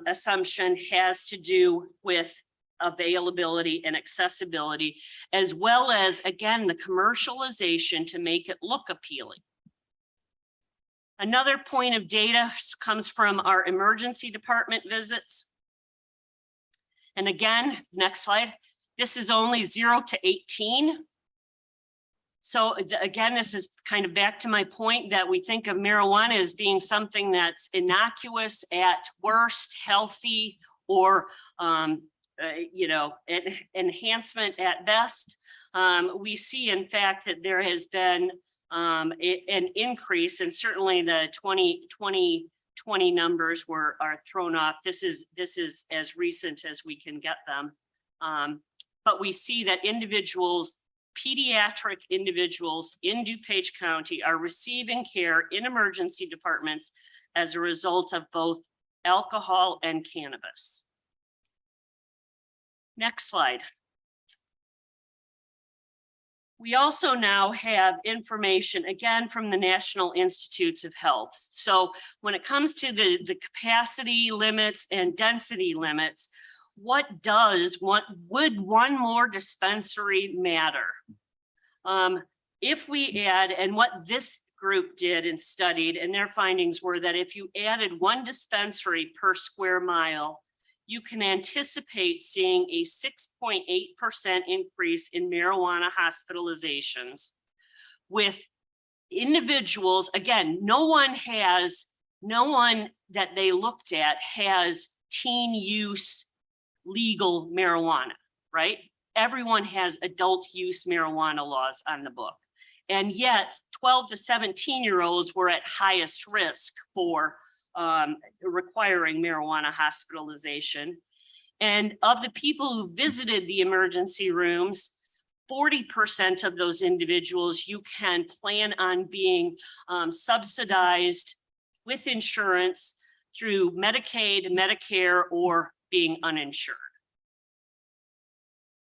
Speaker 12: assumption has to do with availability and accessibility, as well as, again, the commercialization to make it look appealing. Another point of data comes from our emergency department visits. And again, next slide, this is only 0 to 18. So again, this is kind of back to my point that we think of marijuana as being something that's innocuous at worst, healthy, or enhancement at best. We see, in fact, that there has been an increase, and certainly the 2020 numbers are thrown off. This is as recent as we can get them. But we see that pediatric individuals in DuPage County are receiving care in emergency departments as a result of both alcohol and cannabis. Next slide. We also now have information, again, from the National Institutes of Health. So when it comes to the capacity limits and density limits, would one more dispensary matter? If we add, and what this group did and studied, and their findings were that if you added 1 dispensary per square mile, you can anticipate seeing a 6.8% increase in marijuana hospitalizations with individuals. Again, no one that they looked at has teen use legal marijuana, right? Everyone has adult use marijuana laws on the book. And yet 12 to 17-year-olds were at highest risk for requiring marijuana hospitalization. And of the people who visited the emergency rooms, 40% of those individuals you can plan on being subsidized with insurance through Medicaid, Medicare, or being uninsured.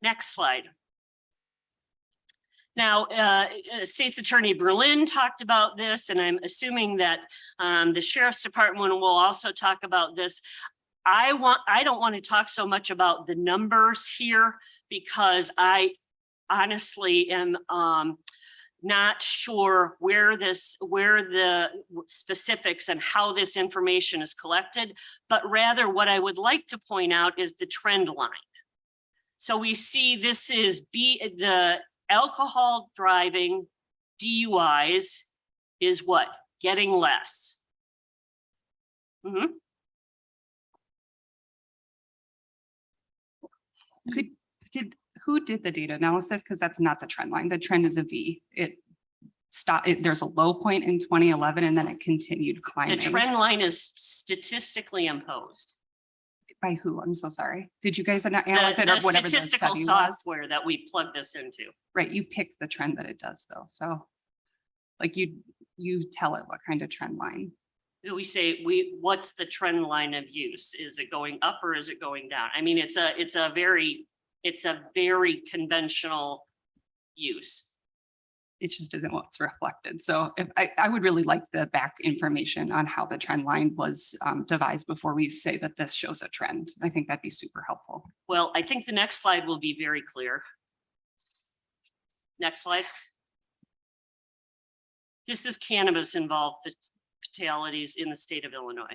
Speaker 12: Next slide. Now, State's Attorney Berlin talked about this, and I'm assuming that the Sheriff's Department will also talk about this. I don't want to talk so much about the numbers here because I honestly am not sure where the specifics and how this information is collected, but rather what I would like to point out is the trend line. So we see this is the alcohol driving DUIs is what? Getting less.
Speaker 13: Who did the data analysis? Because that's not the trend line. The trend is a V. There's a low point in 2011 and then it continued
Speaker 12: The
Speaker 13: climbing.
Speaker 12: trend line is statistically imposed.
Speaker 13: By who? I'm so sorry. Did you guys
Speaker 12: The
Speaker 13: analyze it or
Speaker 12: the
Speaker 13: whatever the
Speaker 12: statistical
Speaker 13: study was?
Speaker 12: software that we plug this into.
Speaker 13: Right, you pick the trend that it does though. So like you tell it what kind of trend line.
Speaker 12: We say, what's the trend line of use? Is it going up or is it going down? I mean, it's a very conventional use.
Speaker 13: It just isn't what's reflected. So if I would really like the back information on how the trend line was devised before we say that this shows a trend. I think that'd be super helpful.
Speaker 12: Well, I think the next slide will be very clear. Next slide. This is cannabis involved fatalities in the state of Illinois.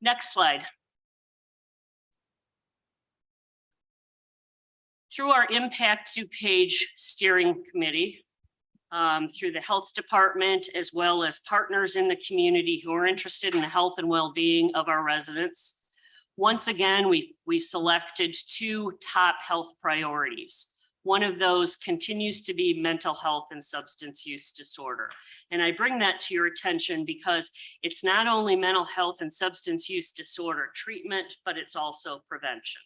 Speaker 12: Next slide. Through our Impact DuPage Steering Committee, through the Health Department, as well as partners in the community who are interested in the health and well-being of our residents. Once again, we selected 2 top health priorities. One of those continues to be mental health and substance use disorder. And I bring that to your attention because it's not only mental health and substance use disorder treatment, but it's also prevention.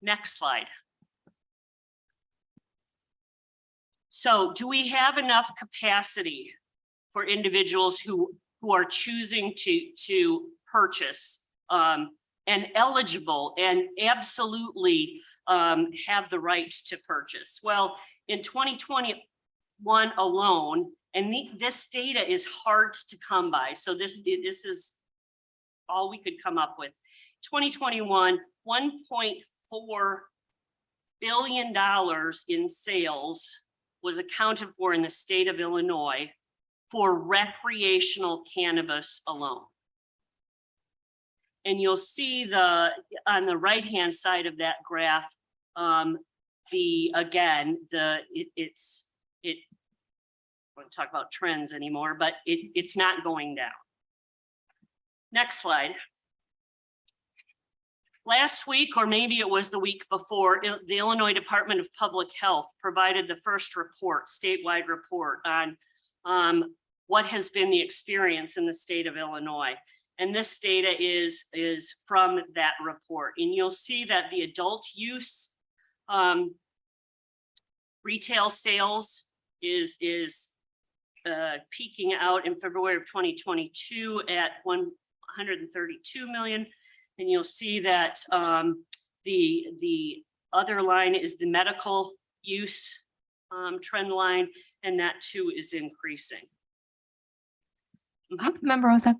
Speaker 12: Next slide. So do we have enough capacity for individuals who are choosing to purchase and eligible and absolutely have the right to purchase? Well, in 2021 alone, and this data is hard to come by. So this is all we could come up with. 2021, $1.4 billion in sales was accounted for in the state of Illinois for recreational cannabis alone. And you'll see on the right-hand side of that graph, I won't talk about trends anymore, but it's not going down. Next slide. Last week, or maybe it was the week before, the Illinois Department of Public Health provided the first report, statewide report on what has been the experience in the state of Illinois. And this data is from that report. And you'll see that the adult use retail sales is peaking out in February of 2022 at 132 million. And you'll see that the other line is the medical use trend line, and that too is increasing.
Speaker 1: Member Rosa.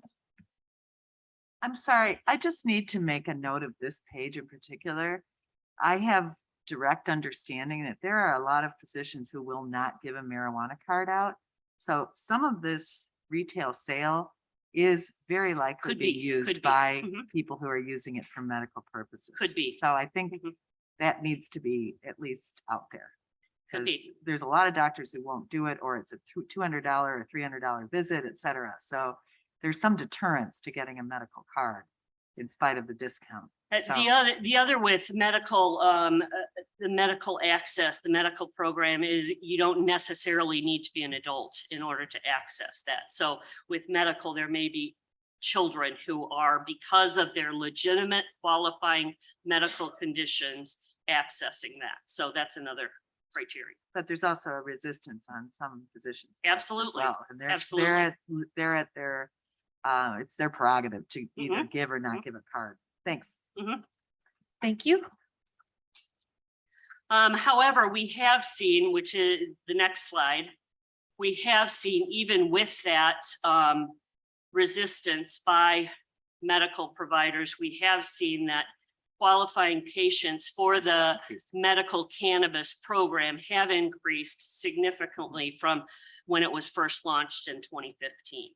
Speaker 7: I'm sorry, I just need to make a note of this page in particular. I have direct understanding that there are a lot of physicians who will not give a marijuana card out. So some of this retail sale is very likely
Speaker 12: Could
Speaker 7: being
Speaker 12: be,
Speaker 7: used
Speaker 12: could be.
Speaker 7: by
Speaker 12: Mhm.
Speaker 7: people who are using it for medical purposes.
Speaker 12: Could be.
Speaker 7: So I think
Speaker 12: Mhm.
Speaker 7: that needs to be at least out there.
Speaker 12: Could
Speaker 7: Because
Speaker 12: be.
Speaker 7: there's a lot of doctors who won't do it, or it's a $200 or $300 visit, et cetera. So there's some deterrence to getting a medical card in spite of the discount. So-
Speaker 12: The other with medical, the medical access, the medical program is you don't necessarily need to be an adult in order to access that. So with medical, there may be children who are, because of their legitimate qualifying medical conditions, accessing that. So that's another criteria.
Speaker 7: But there's also a resistance on some physicians. parts as
Speaker 12: Absolutely.
Speaker 7: well. And
Speaker 12: Absolutely.
Speaker 7: they're at their, it's their prerogative to either
Speaker 12: Mhm.
Speaker 7: give or not give a card. Thanks.
Speaker 1: Thank you.
Speaker 12: However, we have seen, which is the next slide, we have seen even with that resistance by medical providers, we have seen that qualifying patients for the medical cannabis program have increased significantly from when it was first launched in 2015.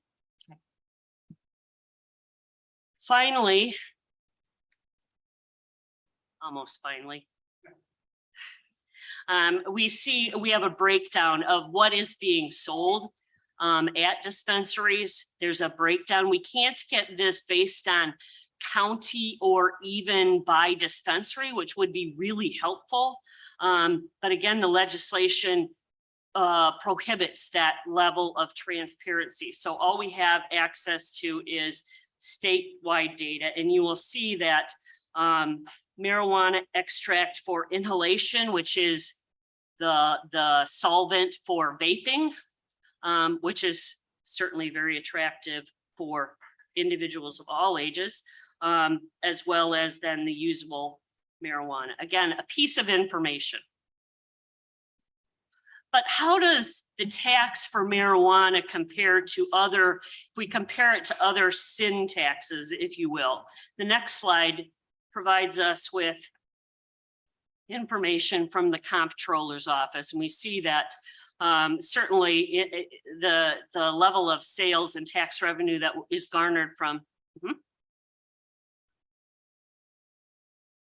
Speaker 12: Finally, almost finally, we have a breakdown of what is being sold at dispensaries. There's a breakdown. We can't get this based on county or even by dispensary, which would be really helpful. But again, the legislation prohibits that level of transparency. So all we have access to is statewide data, and you will see that marijuana extract for inhalation, which is the solvent for vaping, which is certainly very attractive for individuals of all ages, as well as then the usable marijuana. Again, a piece of information. But how does the tax for marijuana compare to other, if we compare it to other sin taxes, if you will? The next slide provides us with information from the comptroller's office. And we see that certainly the level of sales and tax revenue that is garnered from.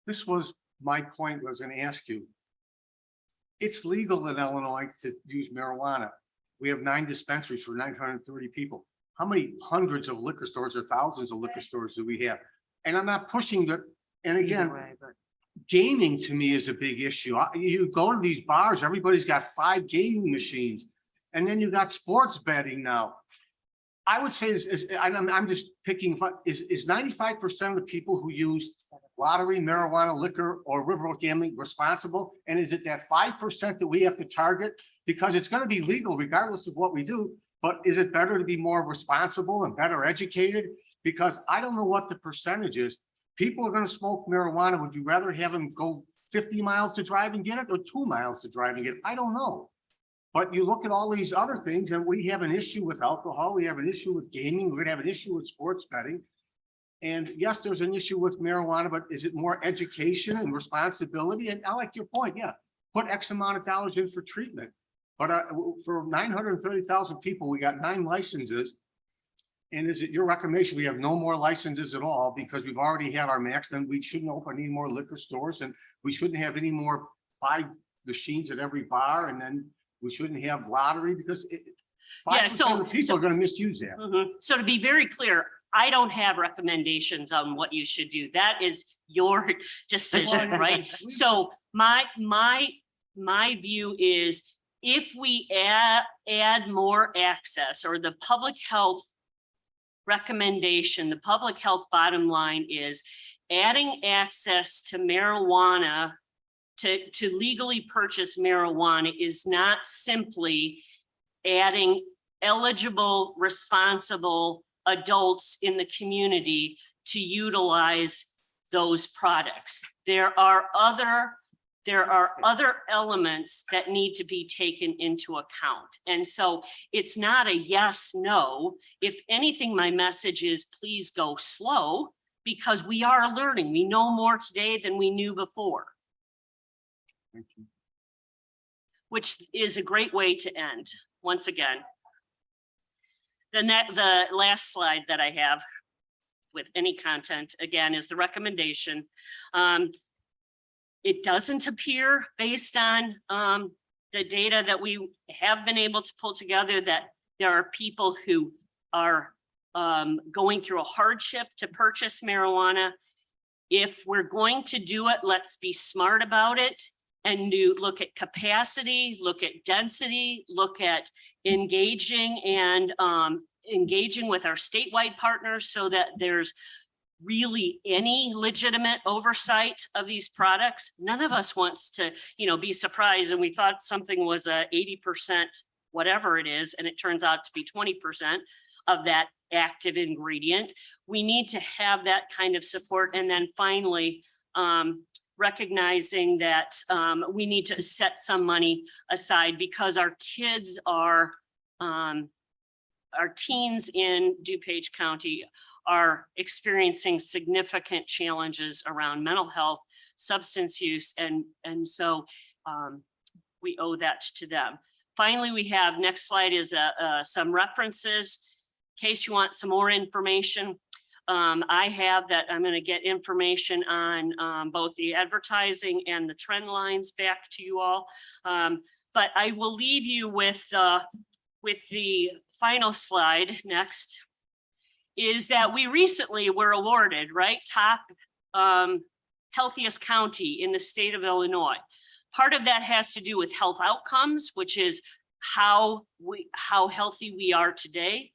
Speaker 6: This was my point, I was gonna ask you. It's legal in Illinois to use marijuana. We have 9 dispensaries for 930 people. How many hundreds of liquor stores or thousands of liquor stores do we have? And I'm not pushing the, and again, gaming to me is a big issue. You go to these bars, everybody's got 5 gaming machines, and then you got sports betting now. I would say I'm just picking, is 95% of the people who use lottery, marijuana, liquor, or riverboat gambling responsible? And is it that 5% that we have to target? Because it's going to be legal regardless of what we do, but is it better to be more responsible and better educated? Because I don't know what the percentage is. People are going to smoke marijuana. Would you rather have them go 50 miles to drive and get it, or 2 miles to drive and get it? I don't know. But you look at all these other things, and we have an issue with alcohol. We have an issue with gaming. We're going to have an issue with sports betting. And yes, there's an issue with marijuana, but is it more education and responsibility? And I like your point. Yeah, put X amount of dollars in for treatment. But for 930,000 people, we got 9 licenses. And is it your recommendation we have no more licenses at all because we've already had our max? Then we shouldn't open any more liquor stores, and we shouldn't have any more 5 machines at every bar, and then we shouldn't have lottery because 5% of the people are going to misuse that.
Speaker 12: So to be very clear, I don't have recommendations on what you should do. That is your decision, right? So my view is if we add more access, or the public health recommendation, the public health bottom line is adding access to marijuana, to legally purchase marijuana, is not simply adding eligible, responsible adults in the community to utilize those products. There are other elements that need to be taken into account. And so it's not a yes, no. If anything, my message is please go slow, because we are learning. We know more today than we knew before.
Speaker 6: Thank you.
Speaker 12: Which is a great way to end, once again. The last slide that I have with any content, again, is the recommendation. It doesn't appear, based on the data that we have been able to pull together, that there are people who are going through a hardship to purchase marijuana. If we're going to do it, let's be smart about it and look at capacity, look at density, look at engaging and engaging with our statewide partners so that there's really any legitimate oversight of these products. None of us wants to, be surprised and we thought something was 80%, whatever it is, and it turns out to be 20% of that active ingredient. We need to have that kind of support. And then finally, recognizing that we need to set some money aside, because our kids our teens in DuPage County are experiencing significant challenges around mental health, substance use, and so we owe that to them. Finally, we have, next slide is some references in case you want some more information. I have that. I'm going to get information on both the advertising and the trend lines back to you all. But I will leave you with the final slide next. is that we recently were awarded, right, top healthiest county in the state of Illinois. Part of that has to do with health outcomes, which is how healthy we are today.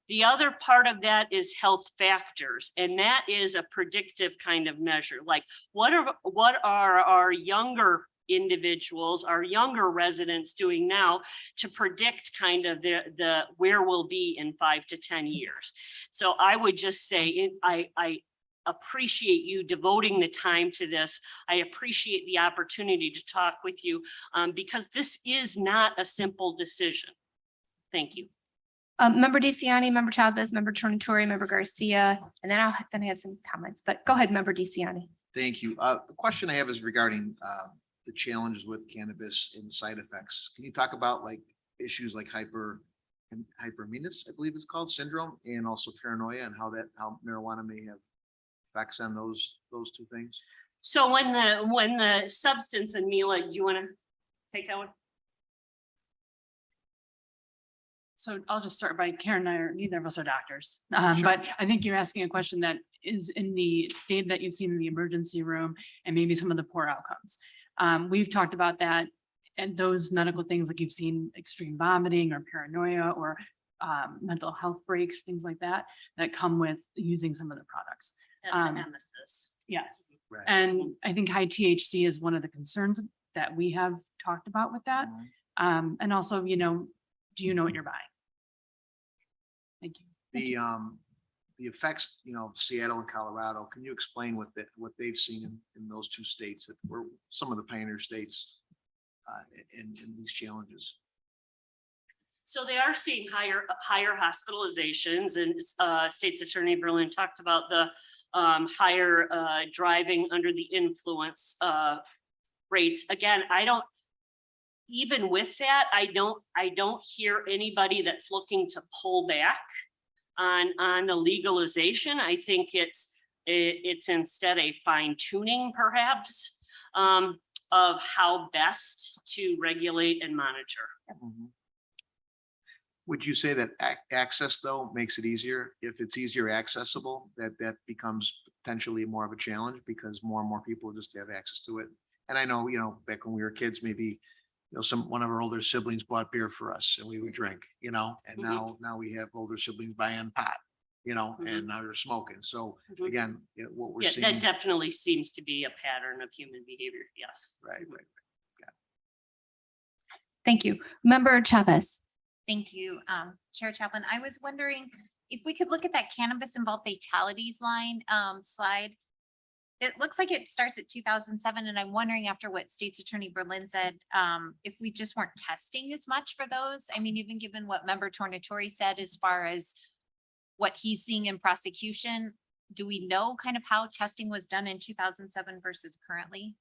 Speaker 12: The other part of that is health factors, and that is a predictive kind of measure. Like what are our younger individuals, our younger residents doing now to predict kind of the where we'll be in 5 to 10 years. So I would just say I appreciate you devoting the time to this. I appreciate the opportunity to talk with you because this is not a simple decision. Thank you.
Speaker 1: Member DeCiani, Member Chavez, Member Tornatori, Member Garcia, and then I have some comments, but go ahead, Member DeCiani.
Speaker 9: Thank you. The question I have is regarding the challenges with cannabis and side effects. Can you talk about like issues like hyperamines, I believe it's called, syndrome, and also paranoia, and how marijuana may have effects on those two things?
Speaker 12: So when the substance, and Mila, do you want to take that one?
Speaker 14: So I'll just start by Karen and I are, neither of us are doctors.
Speaker 9: Sure.
Speaker 14: But I think you're asking a question that is in the data that you've seen in the emergency room and maybe some of the poor outcomes. We've talked about that and those medical things like you've seen extreme vomiting or paranoia or mental health breaks, things like that, that come with using some of the products.
Speaker 12: That's an emesis.
Speaker 14: Yes.
Speaker 9: Right.
Speaker 14: And I think high THC is one of the concerns that we have talked about with that. And also, do you know what you're buying? Thank you.
Speaker 9: The effects, Seattle and Colorado, can you explain what they've seen in those two states that were some of the pioneer states in these challenges?
Speaker 12: So they are seeing higher hospitalizations, and State's Attorney Berlin talked about the higher driving under the influence rates. Again, even with that, I don't hear anybody that's looking to pull back on the legalization. I think it's instead a fine tuning perhaps of how best to regulate and monitor.
Speaker 9: Would you say that access though makes it easier? If it's easier accessible, that becomes potentially more of a challenge because more and more people just have access to it. And I know, back when we were kids, maybe one of our older siblings bought beer for us and we would drink, and now we have older siblings buying pot, and now you're smoking. So again, what we're seeing.
Speaker 12: That definitely seems to be a pattern of human behavior. Yes.
Speaker 9: Right.
Speaker 1: Thank you. Member Chavez.
Speaker 15: Thank you, Chair Chaplin. I was wondering if we could look at that cannabis involved fatalities line slide. It looks like it starts at 2007, and I'm wondering after what State's Attorney Berlin said, if we just weren't testing as much for those. I mean, even given what Member Tornatori said as far as what he's seeing in prosecution, do we know kind of how testing was done in 2007 versus currently?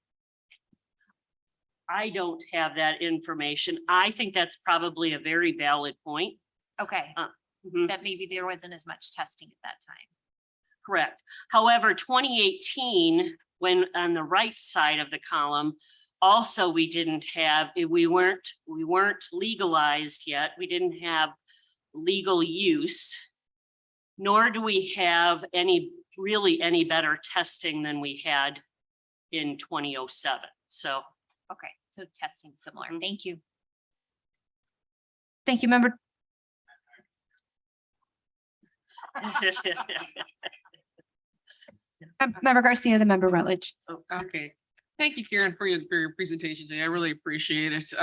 Speaker 12: I don't have that information. I think that's probably a very valid point.
Speaker 15: Okay, that maybe there wasn't as much testing at that time.
Speaker 12: Correct. However, 2018, when on the right side of the column, also we weren't legalized yet. We didn't have legal use, nor do we have any better testing than we had in 2007. So.
Speaker 15: Okay, so testing similar. Thank you.
Speaker 1: Thank you, Member. Member Garcia, the Member Rutledge.
Speaker 16: Okay, thank you, Karen, for your presentation today. I really appreciate it.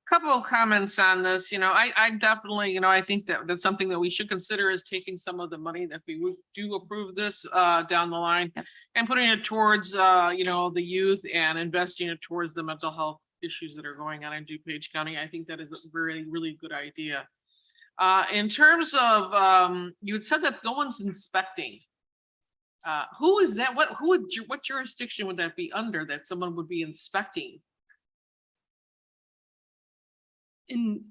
Speaker 16: Couple of comments on this. I definitely, I think that's something that we should consider is taking some of the money that we do approve this down the line and putting it towards, the youth and investing it towards the mental health issues that are going on in DuPage County. I think that is a really, really good idea. In terms of, you had said that no one's inspecting. Who is that? What jurisdiction would that be under that someone would be inspecting?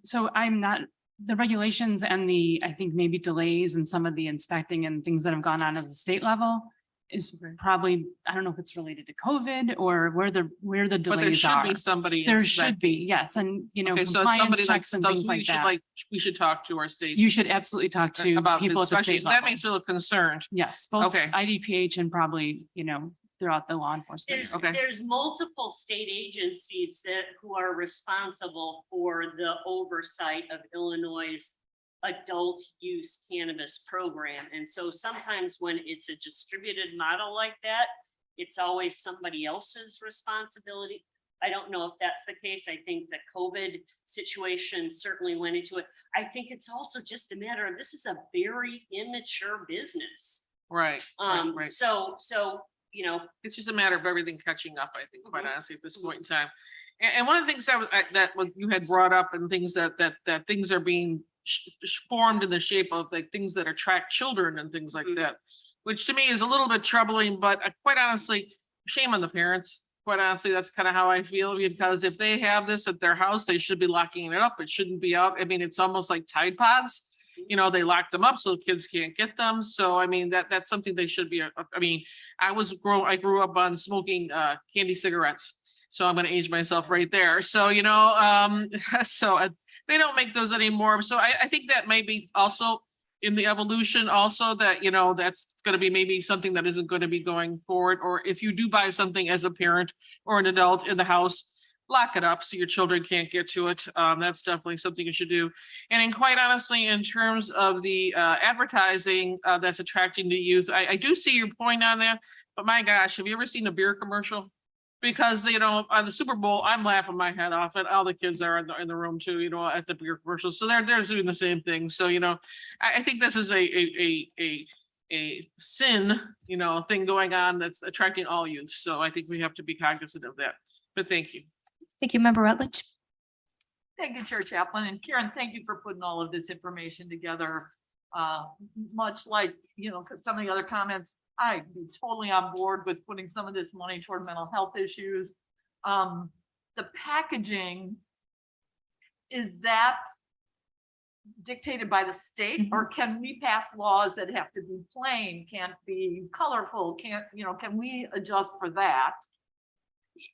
Speaker 14: So I'm not, the regulations and I think maybe delays and some of the inspecting and things that have gone on at the state level is probably, I don't know if it's related to COVID or where the
Speaker 16: But there
Speaker 14: delays
Speaker 16: should
Speaker 14: are.
Speaker 16: be somebody.
Speaker 14: There should
Speaker 16: inspecting.
Speaker 14: be, yes, and you know,
Speaker 16: Okay, so it's
Speaker 14: compliance
Speaker 16: somebody like,
Speaker 14: checks and
Speaker 16: those
Speaker 14: things
Speaker 16: we
Speaker 14: like
Speaker 16: should
Speaker 14: that.
Speaker 16: like, we should talk to our state.
Speaker 14: You should absolutely talk to
Speaker 16: about it,
Speaker 14: people at the
Speaker 16: especially,
Speaker 14: state
Speaker 16: that
Speaker 14: level.
Speaker 16: makes me a little concerned.
Speaker 14: Yes, both
Speaker 16: Okay.
Speaker 14: IDPH and probably, you know, throughout the law enforcement.
Speaker 12: There's multiple state agencies who are responsible for the oversight of Illinois' adult use cannabis program. And so sometimes when it's a distributed model like that, it's always somebody else's responsibility. I don't know if that's the case. I think the COVID situation certainly went into it. I think it's also just a matter of, this is a very immature business.
Speaker 16: Right. Right.
Speaker 12: So, you know,
Speaker 16: It's just a matter of everything catching up, I think, quite honestly, at this point in time. And one of the things that what you had brought up and things that things are being formed in the shape of like things that attract children and things like that, which to me is a little bit troubling, but quite honestly, shame on the parents. Quite honestly, that's kind of how I feel, because if they have this at their house, they should be locking it up. It shouldn't be out. I mean, it's almost like Tide Pods. You know, they lock them up so kids can't get them. So, I mean, that's something they should be. I mean, I grew up on smoking candy cigarettes. So I'm going to age myself right there. So, you know, they don't make those anymore. So I think that may be also in the evolution also that, you know, that's going to be maybe something that isn't going to be going forward. Or if you do buy something as a parent or an adult in the house, lock it up so your children can't get to it. That's definitely something you should do. And quite honestly, in terms of the advertising that's attracting the youth, I do see your point on that. But my gosh, have you ever seen a beer commercial? Because, you know, on the Super Bowl, I'm laughing my head off, and all the kids are in the room too, you know, at the beer commercials. So they're doing the same thing. So, you know, I think this is a sin, you know, thing going on that's attracting all youth. So I think we have to be cognizant of that. But thank you.
Speaker 1: Thank you, Member Rutledge.
Speaker 5: Thank you, Chair Chaplin, and Karen, thank you for putting all of this information together. Much like, you know, some of the other comments, I'd be totally on board with putting some of this money toward mental health issues. The packaging, is that dictated by the state, or can we pass laws that have to be plain, can't be colorful, can't, you know, can we adjust for that?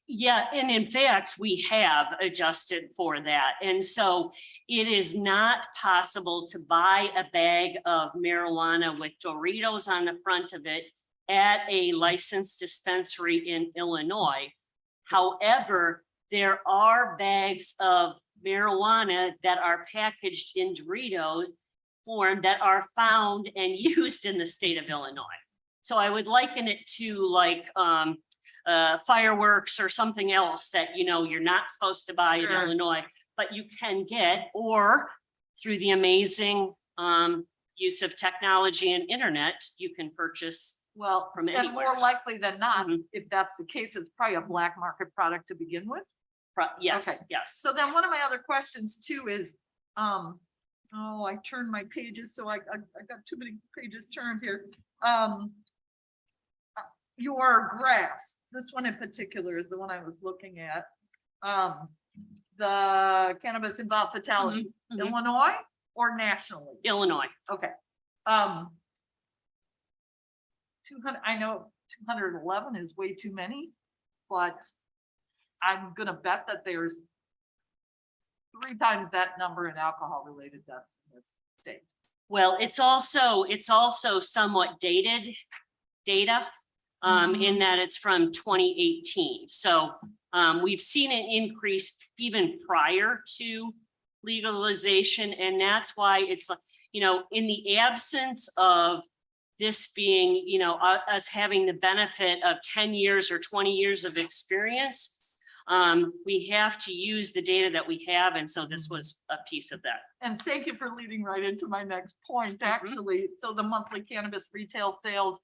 Speaker 12: yeah, and in fact, we have adjusted for that. And so it is not possible to buy a bag of marijuana with Doritos on the front of it at a licensed dispensary in Illinois. However, there are bags of marijuana that are packaged in Dorito form that are found and used in the state of Illinois. So I would liken it to like fireworks or something else that, you know, you're not supposed to buy in Illinois, but you can get, or through the amazing use of technology and internet, you can purchase
Speaker 5: Well,
Speaker 12: from
Speaker 5: and
Speaker 12: anywhere.
Speaker 5: more likely than not, if that's the case, it's probably a black market product to begin with.
Speaker 12: Yes,
Speaker 5: Okay.
Speaker 12: yes.
Speaker 5: So then one of my other questions too is, oh, I turned my pages, so I got too many pages turned here. Your graphs, this one in particular is the one I was looking at. The cannabis involved fatalities, Illinois or nationally?
Speaker 12: Illinois.
Speaker 5: Okay. 200, I know 211 is way too many, but I'm gonna bet that there's 3 times that number in alcohol related deaths in this state.
Speaker 12: Well, it's also somewhat dated data in that it's from 2018. So we've seen an increase even prior to legalization. And that's why it's like, you know, in the absence of this being, you know, us having the benefit of 10 years or 20 years of experience, we have to use the data that we have. And so this was a piece of that.
Speaker 5: And thank you for leading right into my next point, actually. So the monthly cannabis retail sales,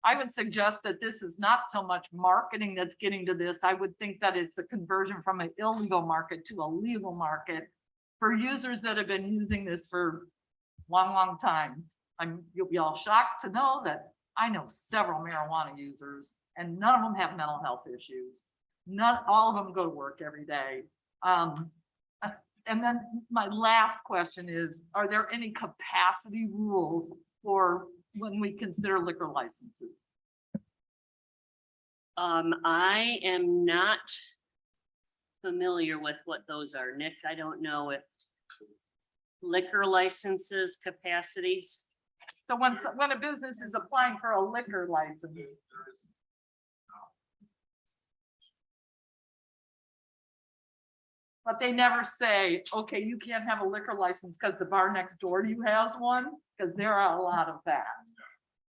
Speaker 5: I would suggest that this is not so much marketing that's getting to this. I would think that it's a conversion from an illegal market to a legal market for users that have been using this for a long, long time. You'll be all shocked to know that I know several marijuana users and none of them have mental health issues. Not all of them go to work every day. And then my last question is, are there any capacity rules for when we consider liquor licenses?
Speaker 12: I am not familiar with what those are. Nick, I don't know if liquor licenses, capacities.
Speaker 5: So when a business is applying for a liquor license. But they never say, okay, you can't have a liquor license because the bar next door to you has one, because there are a lot of that.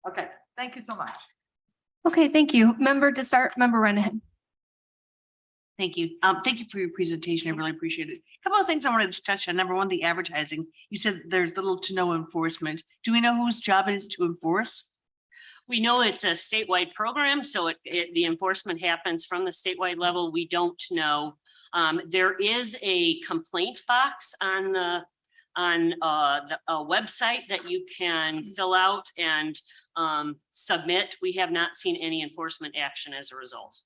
Speaker 5: Okay, thank you so much.
Speaker 1: Okay, thank you. Member Desart, Member Renahan.
Speaker 8: Thank you. Thank you for your presentation. I really appreciate it. A couple of things I wanted to touch on. Number one, the advertising. You said there's little to no enforcement. Do we know whose job it is to enforce?
Speaker 12: We know it's a statewide program, so the enforcement happens from the statewide level. We don't know. There is a complaint box on the website that you can fill out and submit. We have not seen any enforcement action as a result.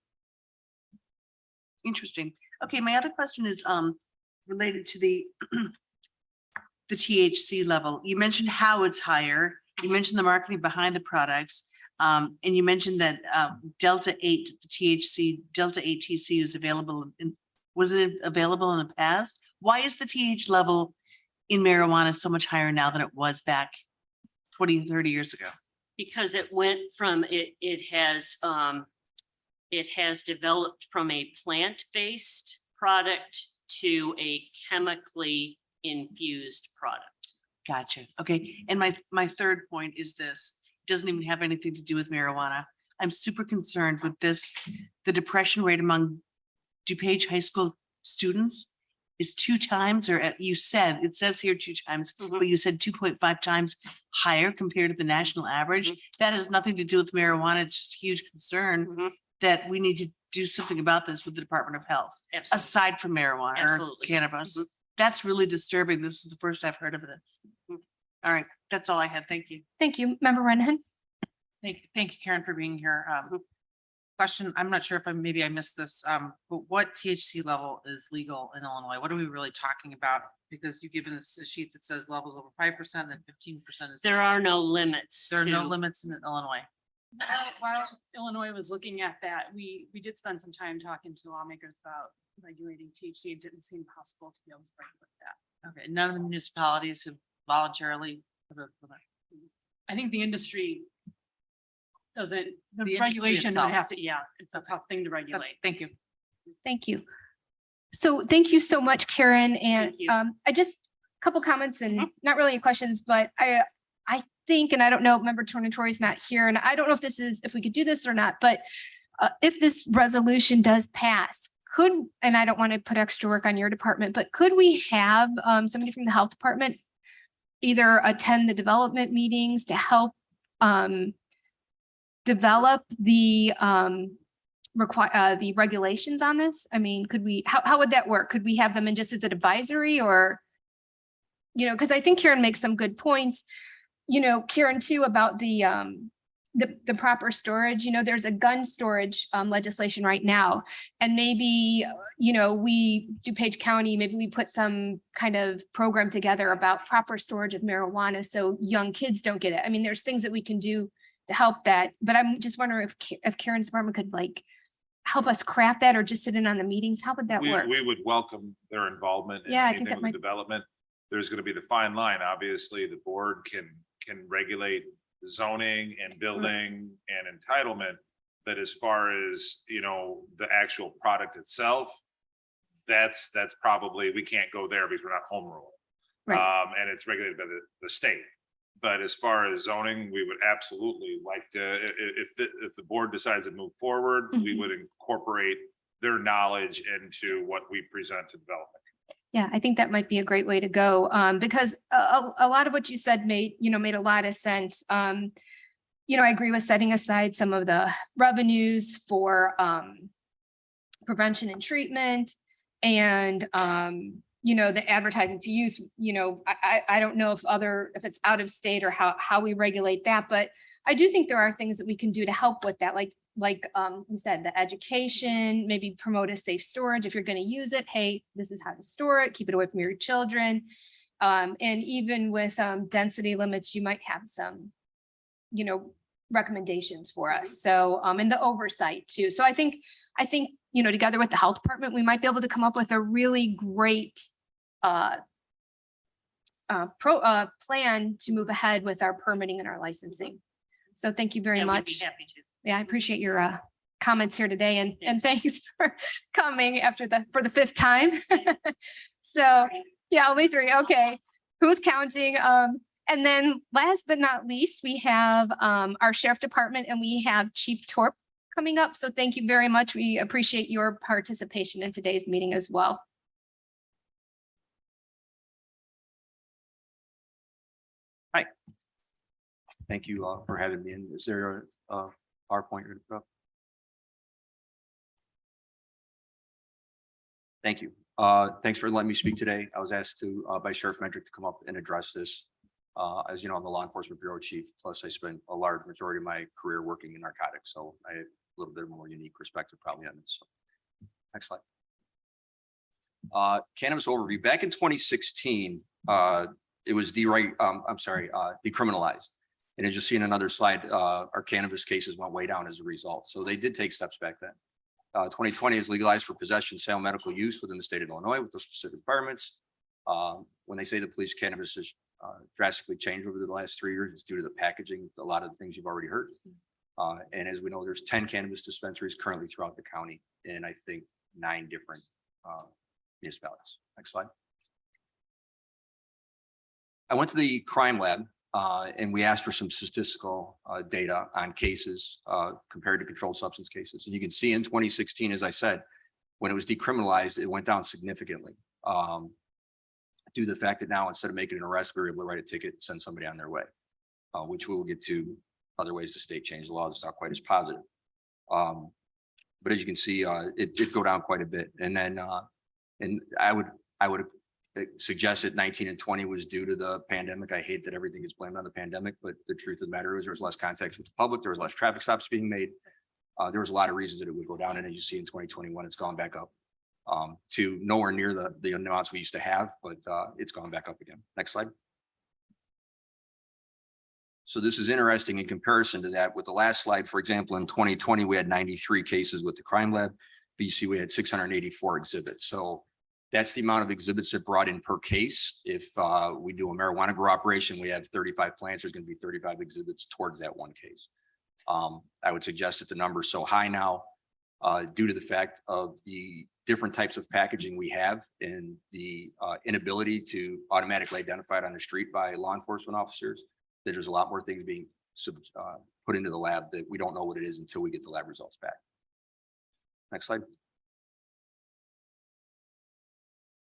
Speaker 8: Interesting. Okay, my other question is related to the THC level. You mentioned how it's higher. You mentioned the marketing behind the products. And you mentioned that Delta 8 THC is available. Was it available in the past? Why is the TH level in marijuana so much higher now than it was back 20, 30 years ago?
Speaker 12: Because it went from it has developed from a plant-based product to a chemically infused product.
Speaker 8: Gotcha. Okay. And my third point is this. It doesn't even have anything to do with marijuana. I'm super concerned with this. The depression rate among DuPage High School students is 2 times, or it says here 2 times, but you said 2.5 times higher compared to the national average. That has nothing to do with marijuana. It's just a huge concern that we need to do something about this with the Department of Health,
Speaker 12: Absolutely.
Speaker 8: aside from marijuana or
Speaker 12: Absolutely.
Speaker 8: cannabis. That's really disturbing. This is the first I've heard of this. All right, that's all I had. Thank you.
Speaker 1: Thank you. Member Renahan.
Speaker 17: Thank you, Karen, for being here. Question, I'm not sure if maybe I missed this, but what THC level is legal in Illinois? What are we really talking about? Because you've given us a sheet that says levels over 5%, then 15% is.
Speaker 12: There are no limits.
Speaker 17: There are no limits in Illinois.
Speaker 14: While Illinois was looking at that, we did spend some time talking to lawmakers about regulating THC. It didn't seem possible to be able to regulate that.
Speaker 17: Okay, none of the municipalities have voluntarily.
Speaker 14: I think the industry doesn't, the
Speaker 17: industry
Speaker 14: regulation would
Speaker 17: itself.
Speaker 14: have to, yeah, it's a tough thing to regulate.
Speaker 17: Thank you.
Speaker 1: Thank you. So thank you so much, Karen. And
Speaker 12: Thank you.
Speaker 1: I just, a couple comments and not really any questions, but I think, and I don't know, Member Tornatori's not here, and I don't know if we could do this or not, but if this resolution does pass, and I don't want to put extra work on your department, but could we have somebody from the health department either attend the development meetings to help develop the regulations on this? I mean, could we, how would that work? Could we have them in just as an advisory, or, because I think Karen makes some good points, Karen too, about the proper storage. There's a gun storage legislation right now, and maybe, DuPage County, maybe we put some kind of program together about proper storage of marijuana so young kids don't get it. I mean, there's things that we can do to help that, but I'm just wondering if Karen's department could help us craft that, or just sit in on the meetings. How would that work?
Speaker 18: We would welcome their involvement in
Speaker 1: Yeah, I think
Speaker 18: anything
Speaker 1: that
Speaker 18: with
Speaker 1: might.
Speaker 18: development. There's going to be the fine line. Obviously, the board can regulate zoning and building and entitlement, but as far as the actual product itself, that's probably, we can't go there because we're not home rule.
Speaker 1: Right.
Speaker 18: And it's regulated by the state. But as far as zoning, we would absolutely like to, if the board decides to move forward, we would incorporate their knowledge into what we present to development.
Speaker 1: Yeah, I think that might be a great way to go, because a lot of what you said made a lot of sense. I agree with setting aside some of the revenues for prevention and treatment, and the advertising to youth. I don't know if it's out of state or how we regulate that, but I do think there are things that we can do to help with that, like you said, the education, maybe promote a safe storage. If you're going to use it, hey, this is how to store it, keep it away from your children. And even with density limits, you might have some, recommendations for us. So, and the oversight too. So I think, you know, together with the health department, we might be able to come up with a really great plan to move ahead with our permitting and our licensing. So thank you very
Speaker 12: Yeah, we'd be
Speaker 1: much.
Speaker 12: happy to.
Speaker 1: Yeah, I appreciate your comments here today and thanks for coming for the 5th time. So yeah, only 3. Okay. Who's counting? And then last but not least, we have our sheriff department and we have Chief Torp coming up. So thank you very much. We appreciate your participation in today's meeting as well.
Speaker 19: Hi. Thank you for having me in. Is there a PowerPoint you're gonna put up? Thank you. Thanks for letting me speak today. I was asked by Sheriff Medrick to come up and address this. As you know, I'm the law enforcement bureau chief, plus I spent a large majority of my career working in narcotics. So I have a little bit more unique perspective probably on this. So, next slide. Cannabis overview. Back in 2016, it was decriminalized. And as you see in another slide, our cannabis cases went way down as a result. So they did take steps back then. 2020 is legalized for possession, sale, medical use within the state of Illinois with those specific requirements. When they say the police cannabis has drastically changed over the last 3 years, it's due to the packaging, a lot of the things you've already heard. And as we know, there's 10 cannabis dispensaries currently throughout the county, and I think 9 different municipalities. Next slide. I went to the crime lab and we asked for some statistical data on cases compared to controlled substance cases. And you can see in 2016, as I said, when it was decriminalized, it went down significantly. Due to the fact that now instead of making an arrest, we're able to write a ticket and send somebody on their way, which we will get to other ways the state changed the laws. It's not quite as positive. But as you can see, it did go down quite a bit. And then and I would suggest that 19 and 20 was due to the pandemic. I hate that everything is blamed on the pandemic, but the truth of the matter is there was less contact with the public. There was less traffic stops being made. There was a lot of reasons that it would go down. And as you see in 2021, it's gone back up to nowhere near the amounts we used to have, but it's gone back up again. Next slide. So this is interesting in comparison to that. With the last slide, for example, in 2020, we had 93 cases with the crime lab. BC, we had 684 exhibits. So that's the amount of exhibits that brought in per case. If we do a marijuana grow operation, we have 35 plants, there's going to be 35 exhibits towards that one case. I would suggest that the number is so high now due to the fact of the different types of packaging we have and the inability to automatically identify it on the street by law enforcement officers, that there's a lot more things being put into the lab that we don't know what it is until we get the lab results back. Next slide.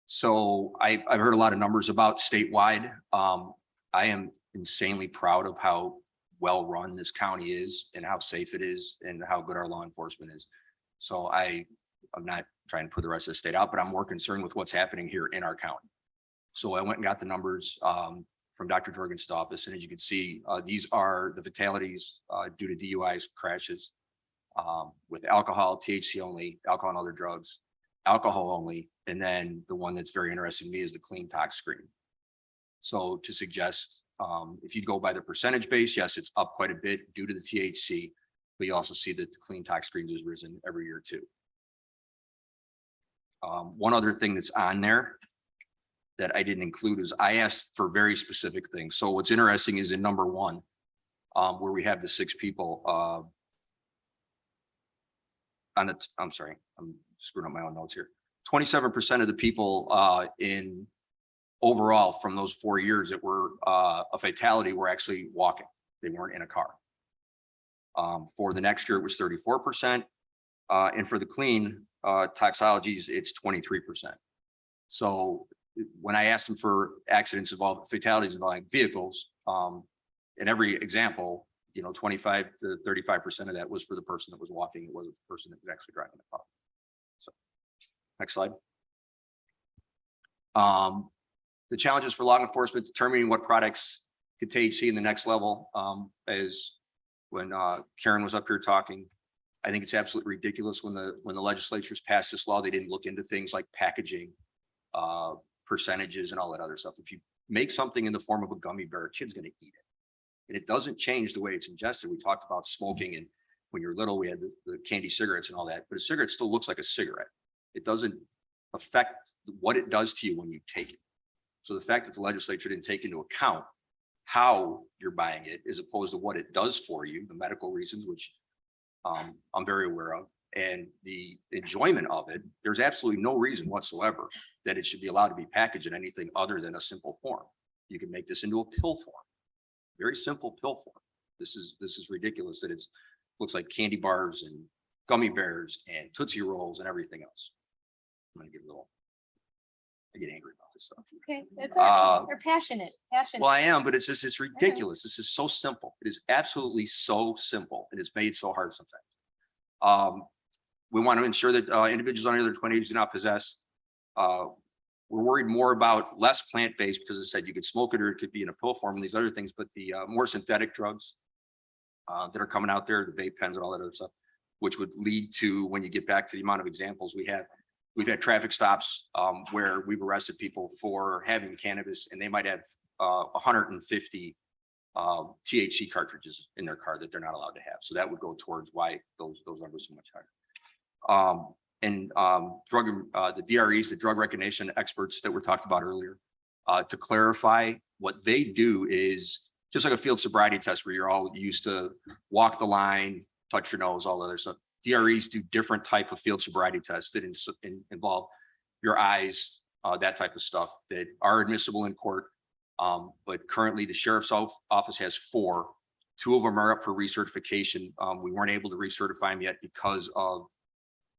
Speaker 19: So I've heard a lot of numbers about statewide. I am insanely proud of how well run this county is and how safe it is and how good our law enforcement is. So I'm not trying to put the rest of the state out, but I'm more concerned with what's happening here in our county. So I went and got the numbers from Dr. Jorgensen's office. And as you can see, these are the fatalities due to DUIs, crashes with alcohol, THC only, alcohol and other drugs, alcohol only. And then the one that's very interesting to me is the clean tox screen. So to suggest, if you go by the percentage base, yes, it's up quite a bit due to the THC, but you also see that the clean tox screens has risen every year too. One other thing that's on there that I didn't include is I asked for very specific things. So what's interesting is in number 1, where we have the 6 people on the, I'm sorry, I'm screwing up my own notes here. 27% of the people in overall from those 4 years that were a fatality were actually walking. They weren't in a car. For the next year, it was 34%. And for the clean toxologies, it's 23%. So when I asked them for accidents involving fatalities involving vehicles, in every example, 25 to 35% of that was for the person that was walking. It wasn't the person that was actually driving the car. So next slide. The challenges for law enforcement determining what products could THC in the next level, as when Karen was up here talking, I think it's absolutely ridiculous when the legislatures passed this law, they didn't look into things like packaging, percentages and all that other stuff. If you make something in the form of a gummy bear, a kid's going to eat it. And it doesn't change the way it's ingested. We talked about smoking, and when you're little, we had the candy cigarettes and all that, but a cigarette still looks like a cigarette. It doesn't affect what it does to you when you take it. So the fact that the legislature didn't take into account how you're buying it as opposed to what it does for you, the medical reasons, which I'm very aware of, and the enjoyment of it, there's absolutely no reason whatsoever that it should be allowed to be packaged in anything other than a simple form. You can make this into a pill form, very simple pill form. This is ridiculous that it's looks like candy bars and gummy bears and Tootsie Rolls and everything else. I'm gonna get I get angry about this stuff.
Speaker 1: It's okay. It's all right. You're passionate.
Speaker 19: Well, I am, but it's ridiculous. This is so simple. It is absolutely so simple. It is made so hard sometimes. We want to ensure that individuals under their 20s do not possess. We're worried more about less plant-based because it said you could smoke it or it could be in a pill form and these other things, but the more synthetic drugs that are coming out there, the vape pens and all that other stuff, which would lead to, when you get back to the amount of examples we have, we've had traffic stops where we've arrested people for having cannabis and they might have 150 THC cartridges in their car that they're not allowed to have. So that would go towards why those numbers are so much higher. The DREs, the drug recognition experts that were talked about earlier, to clarify, what they do is just like a field sobriety test where you're all used to walk the line, touch your nose, all the other stuff. DREs do different type of field sobriety tests that involve your eyes, that type of stuff that are admissible in court. But currently the sheriff's office has 4. 2 of them are up for recertification. We weren't able to recertify them yet because of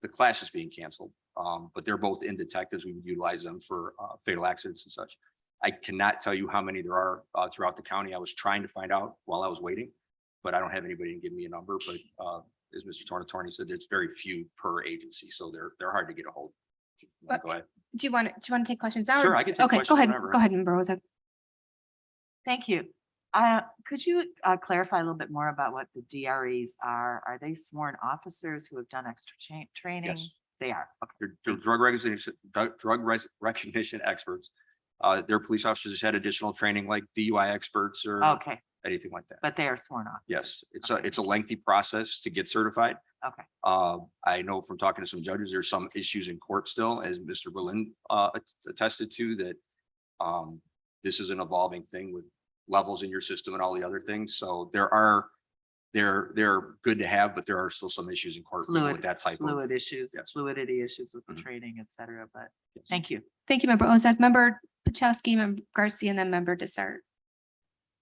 Speaker 19: the classes being canceled. But they're both in detectives. We would utilize them for fatal accidents and such. I cannot tell you how many there are throughout the county. I was trying to find out while I was waiting, but I don't have anybody to give me a number. But as Mr. Tornatore said, there's very few per agency, so they're hard to get a hold. Go ahead.
Speaker 1: Do you want to take questions now?
Speaker 19: Sure, I can take
Speaker 1: Okay,
Speaker 19: questions
Speaker 1: go ahead.
Speaker 19: whenever.
Speaker 1: Go ahead, Member Rozak.
Speaker 7: Thank you. Could you clarify a little bit more about what the DREs are? Are they sworn officers who have done extra training?
Speaker 19: Yes.
Speaker 7: They are. Okay.
Speaker 19: They're drug recognition experts. Their police officers just had additional training like DUI experts or
Speaker 7: Okay,
Speaker 19: anything like that.
Speaker 7: but they are sworn officers.
Speaker 19: Yes,
Speaker 7: Okay.
Speaker 19: it's a lengthy process to get certified.
Speaker 7: Okay.
Speaker 19: I know from talking to some judges, there's some issues in court still, as Mr. Berlin attested to, that this is an evolving thing with levels in your system and all the other things. So they're good to have, but there are still some issues in court with that type of.
Speaker 7: Fluid issues,
Speaker 19: Yes.
Speaker 7: fluidity issues with the
Speaker 19: Mhm.
Speaker 7: training, et cetera, but
Speaker 19: Yes.
Speaker 7: thank you.
Speaker 1: Thank you, Member Ozak. Member Pachowski, Member Garcia, and then Member Desart.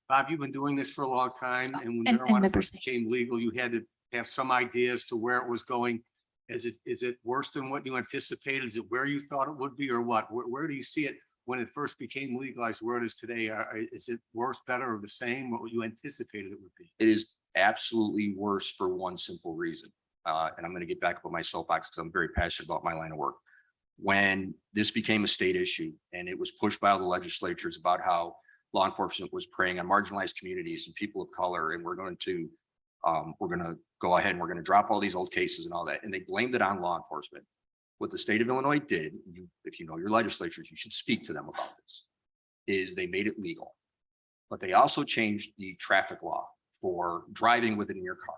Speaker 6: Bob, you've been doing this for a long time, and when
Speaker 1: and
Speaker 6: marijuana
Speaker 1: members.
Speaker 6: first became legal, you had to have some idea as to where it was going. Is it worse than what you anticipated? Is it where you thought it would be, or what? Where do you see it when it first became legalized, where it is today? Is it worse, better, or the same, what you anticipated it would be?
Speaker 19: It is absolutely worse for one simple reason. And I'm going to get back up on my soapbox because I'm very passionate about my line of work. When this became a state issue and it was pushed by all the legislatures about how law enforcement was preying on marginalized communities and people of color, and we're going to go ahead and we're going to drop all these old cases and all that. And they blamed it on law enforcement. What the state of Illinois did, if you know your legislatures, you should speak to them about this, is they made it legal. But they also changed the traffic law for driving with it in your car.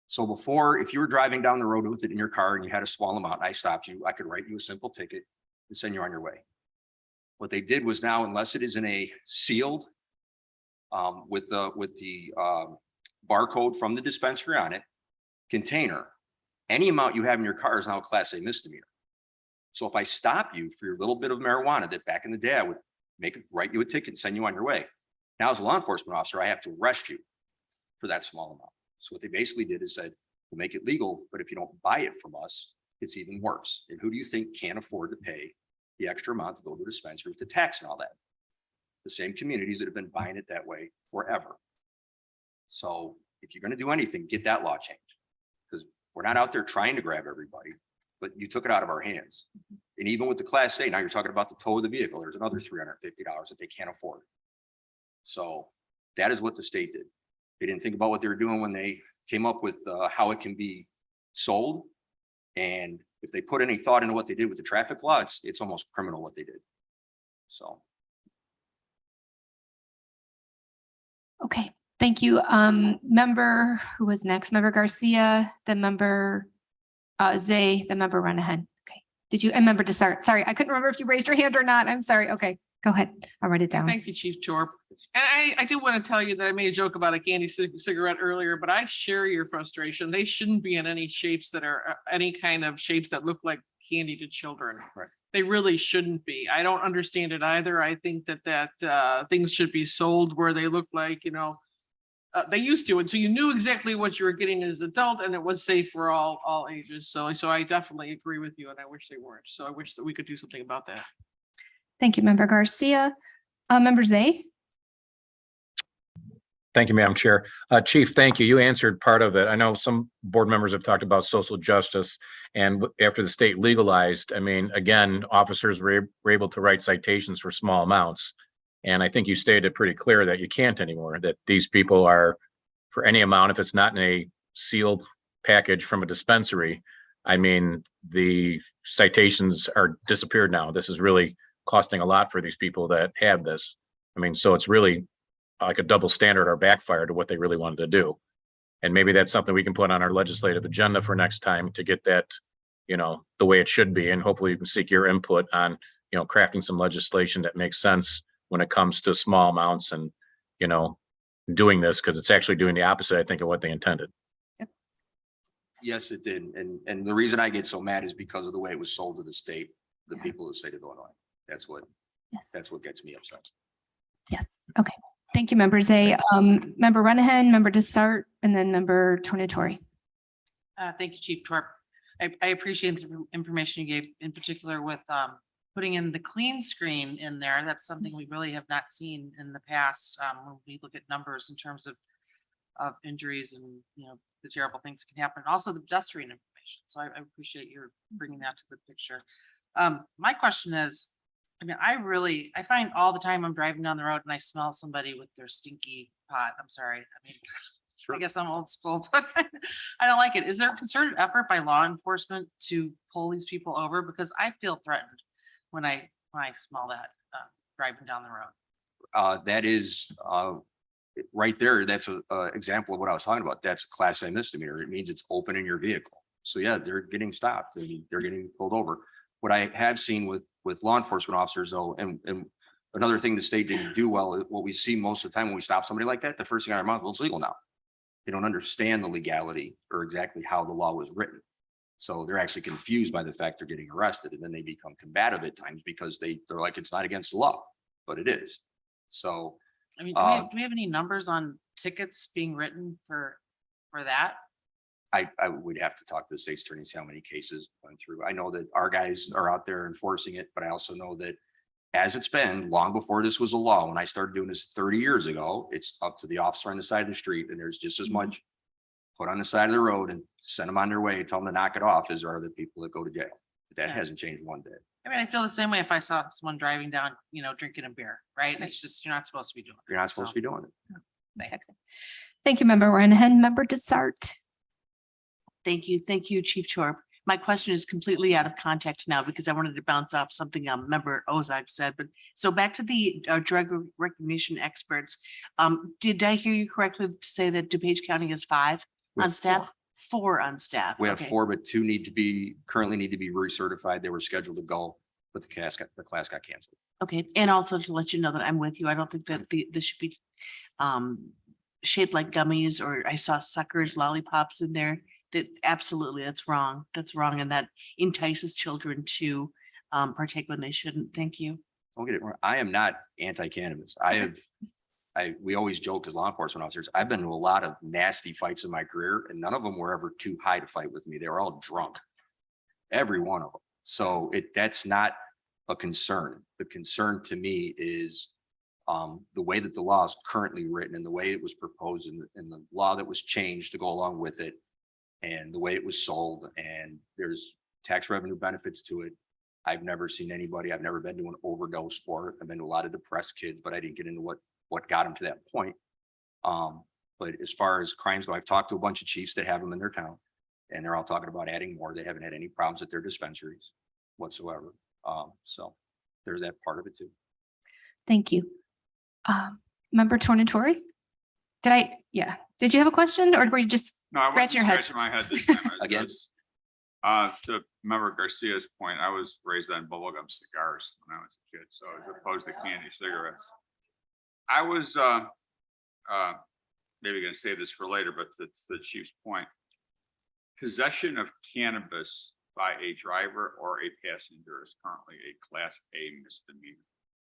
Speaker 19: So before, if you were driving down the road with it in your car and you had a small amount, and I stopped you, I could write you a simple ticket and send you on your way. What they did was now, unless it is in a sealed with the barcode from the dispensary on it, container, any amount you have in your car is now a Class A misdemeanor. So if I stop you for your little bit of marijuana that back in the day I would write you a ticket and send you on your way. Now, as a law enforcement officer, I have to arrest you for that small amount. So what they basically did is said, we'll make it legal, but if you don't buy it from us, it's even worse. And who do you think can't afford to pay the extra amount to go to a dispensary with the tax and all that? The same communities that have been buying it that way forever. So if you're going to do anything, get that law changed, because we're not out there trying to grab everybody, but you took it out of our hands. And even with the Class A, now you're talking about the tow of the vehicle. There's another $350 that they can't afford. So that is what the state did. They didn't think about what they were doing when they came up with how it can be sold. And if they put any thought into what they did with the traffic law, it's almost criminal what they did. So.
Speaker 1: Okay, Thank you. Member, who was next? Member Garcia, then member Zay, then member Renahan. Okay. Did you, and member Desart? Sorry, I couldn't remember if you raised your hand or not. I'm sorry. Okay, go ahead. I'll write it down.
Speaker 16: Thank you, Chief Torp. And I do want to tell you that I made a joke about a candy cigarette earlier, but I share your frustration. They shouldn't be in any shapes that are any kind of shapes that look like candy to children.
Speaker 19: Right.
Speaker 16: They really shouldn't be. I don't understand it either. I think that things should be sold where they look like, you know, they used to, and so you knew exactly what you were getting as an adult, and it was safe for all ages. So I definitely agree with you, and I wish they weren't. So I wish that we could do something about that.
Speaker 1: Thank you, member Garcia. Member Zay.
Speaker 20: Thank you, Madam Chair. Chief, thank you. You answered part of it. I know some board members have talked about social justice, and after the state legalized, I mean, again, officers were able to write citations for small amounts. And I think you stated it pretty clear that you can't anymore, that these people are, for any amount, if it's not in a sealed package from a dispensary, I mean, the citations are disappeared now. This is really costing a lot for these people that have this. I mean, so it's really like a double standard or backfire to what they really wanted to do. And maybe that's something we can put on our legislative agenda for next time to get that, you know, the way it should be. And hopefully you can seek your input on, you know, crafting some legislation that makes sense when it comes to small amounts and, you know, doing this, because it's actually doing the opposite, I think, of what they intended.
Speaker 19: Yes, it did. And the reason I get so mad is because of the way it was sold to the state, the people of the state of Illinois. That's what gets me upset.
Speaker 1: Yes. Okay. Thank you, member Zay. Member Renahan, member Desart, and then member Tornatori.
Speaker 17: Thank you, Chief Torp. I appreciate the information you gave, in particular with putting in the clean screen in there. That's something we really have not seen in the past when we look at numbers in terms of injuries and, you know, the terrible things that can happen. Also the pedestrian information. So I appreciate your bringing that to the picture. My question is, I mean, I find all the time I'm driving down the road and I smell somebody with their stinky pot. I'm sorry. I mean, I guess I'm old school, but I don't like it. Is there a concerted effort by law enforcement to pull these people over? Because I feel threatened when I smell that driving down the road.
Speaker 19: That is right there. That's an example of what I was talking about. That's a Class A misdemeanor. It means it's open in your vehicle. So yeah, they're getting stopped. They're getting pulled over. What I have seen with law enforcement officers though, and another thing the state didn't do well, what we see most of the time when we stop somebody like that, the first thing on our mind, well, it's legal now. They don't understand the legality or exactly how the law was written. So they're actually confused by the fact they're getting arrested, and then they become combative at times because they're like, it's not against the law, but it is. So,
Speaker 17: I mean, do we have any numbers on tickets being written for that?
Speaker 19: I would have to talk to the state's attorney, see how many cases went through. I know that our guys are out there enforcing it, but I also know that as it's been long before this was a law, when I started doing this 30 years ago, it's up to the officer on the side of the street, and there's just as much put on the side of the road and send them on their way, tell them to knock it off, as there are other people that go to jail. That hasn't changed one bit.
Speaker 17: I mean, I feel the same way if I saw someone driving down, you know, drinking a beer, right? It's just, you're not supposed to be doing it.
Speaker 19: You're not supposed to be doing it.
Speaker 1: Thank you, member Renahan. Member Desart.
Speaker 8: Thank you. Thank you, Chief Torp. My question is completely out of context now because I wanted to bounce off something member Ozag said. But so back to the drug recognition experts. Did I hear you correctly to say that DuPage County is 5 on staff? 4 on staff.
Speaker 19: We have 4, but 2 currently need to be recertified. They were scheduled to go, but the class got canceled.
Speaker 8: Okay, and also to let you know that I'm with you. I don't think that this should be shaped like gummies, or I saw suckers, lollipops in there. That absolutely, that's wrong. That's wrong, and that entices children to partake when they shouldn't. Thank you.
Speaker 19: Don't get it wrong. I am not anti-cannabis. We always joke as law enforcement officers. I've been to a lot of nasty fights in my career, and none of them were ever too high to fight with me. They were all drunk, every one of them. So that's not a concern. The concern to me is the way that the law is currently written and the way it was proposed and the law that was changed to go along with it, and the way it was sold, and there's tax revenue benefits to it. I've never seen anybody, I've never been to an overdose for it. I've been to a lot of depressed kids, but I didn't get into what got them to that point. But as far as crimes go, I've talked to a bunch of chiefs that have them in their town, and they're all talking about adding more. They haven't had any problems at their dispensaries whatsoever. So there's that part of it too.
Speaker 1: Thank you. Member Tornatori. Did I, yeah, did you have a question or were you just
Speaker 10: No, I
Speaker 1: scratching
Speaker 10: wasn't
Speaker 1: your head?
Speaker 10: scratching my head this time.
Speaker 19: Again?
Speaker 10: To Member Garcia's point, I was raised on bubblegum cigars when I was a kid, so as opposed to candy cigarettes. I was, maybe gonna say this for later, but it's the chief's point. Possession of cannabis by a driver or a passenger is currently a Class A misdemeanor,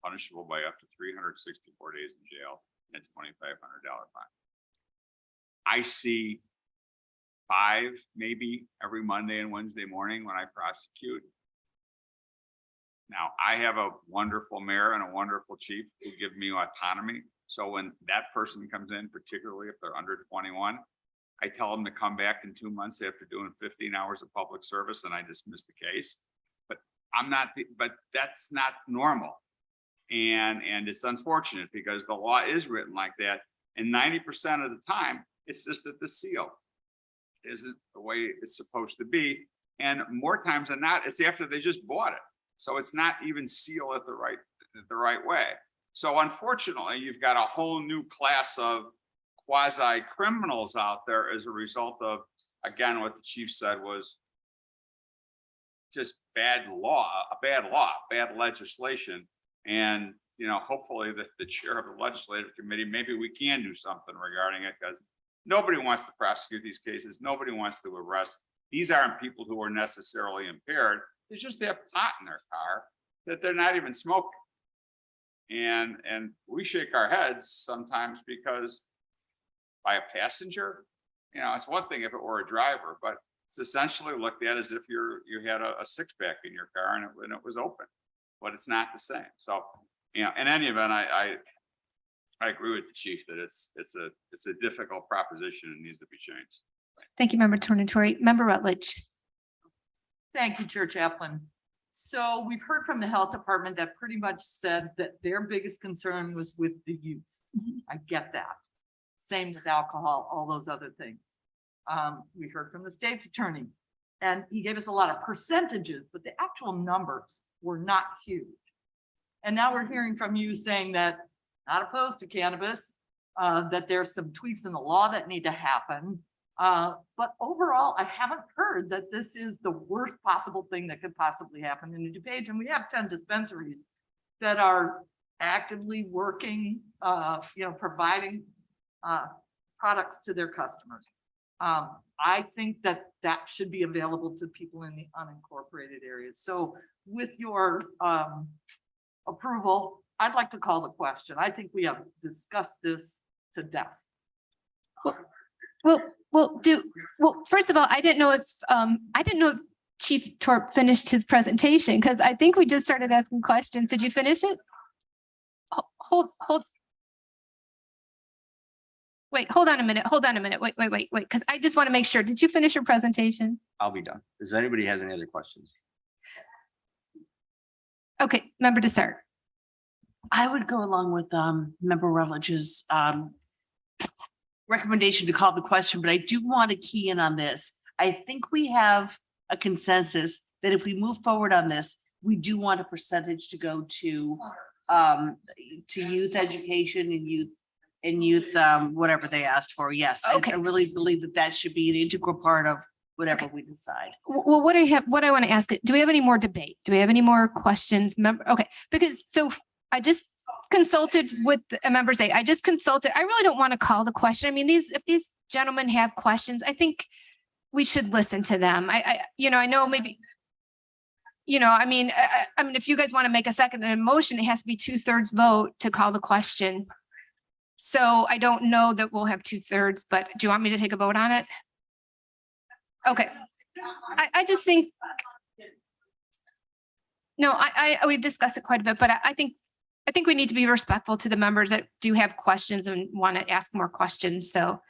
Speaker 10: punishable by up to 364 days in jail and $2,500 fine. I see 5 maybe every Monday and Wednesday morning when I prosecute. Now, I have a wonderful mayor and a wonderful chief who give me autonomy. So when that person comes in, particularly if they're under 21, I tell them to come back in 2 months after doing 15 hours of public service and I dismiss the case. But but that's not normal. And it's unfortunate because the law is written like that. And 90% of the time, it's just that the seal isn't the way it's supposed to be. And more times than not, it's after they just bought it. So it's not even sealed the right way. So unfortunately, you've got a whole new class of quasi criminals out there as a result of, again, what the chief said was just bad legislation. And, hopefully the chair of the legislative committee, maybe we can do something regarding it because nobody wants to prosecute these cases. Nobody wants to arrest. These aren't people who are necessarily impaired. They just have pot in their car that they're not even smoking. And we shake our heads sometimes because by a passenger, it's one thing if it were a driver, but it's essentially looked at as if you had a 6-pack in your car and it was open, but it's not the same. So, in any event, I agree with the chief that it's a difficult proposition and needs to be changed.
Speaker 1: Thank you, Member Tornatori. Member Rutledge.
Speaker 5: Thank you, Chair Chaplin. So we've heard from the health department that pretty much said that their biggest concern was with the youth. I get that. Same with alcohol, all those other things. We heard from the state's attorney and he gave us a lot of percentages, but the actual numbers were not huge. And now we're hearing from you saying that not opposed to cannabis, that there's some tweaks in the law that need to happen. But overall, I haven't heard that this is the worst possible thing that could possibly happen in DuPage. And we have 10 dispensaries that are actively working, providing products to their customers. I think that should be available to people in the unincorporated areas. So with your approval, I'd like to call the question. I think we have discussed this to death.
Speaker 1: Well, first of all, I didn't know if Chief Torp finished his presentation because I think we just started asking questions. Did you finish it? Hold on a minute. Wait. Because I just want to make sure. Did you finish your presentation?
Speaker 19: I'll be done. Does anybody has any other questions?
Speaker 1: Okay, Member Dessert.
Speaker 8: I would go along with Member Rutledge's recommendation to call the question, but I do want to key in on this. I think we have a consensus that if we move forward on this, we do want a percentage to go to youth education and youth whatever they asked for. Yes,
Speaker 1: Okay.
Speaker 8: I really believe that should be an integral part of whatever we decide.
Speaker 1: Well, what I want to ask, do we have any more debate? Do we have any more questions? Okay, because I just consulted with members. I just consulted. I really don't want to call the question. I mean, if these gentlemen have questions, I think we should listen to them. I know maybe, I mean, if you guys want to make a second motion, it has to be 2/3 vote to call the question. So I don't know that we'll have 2/3, but do you want me to take a vote on it? Okay. I just think, no, we've discussed it quite a bit, but I think we need to be respectful to the members that do have questions and want to ask more questions. So,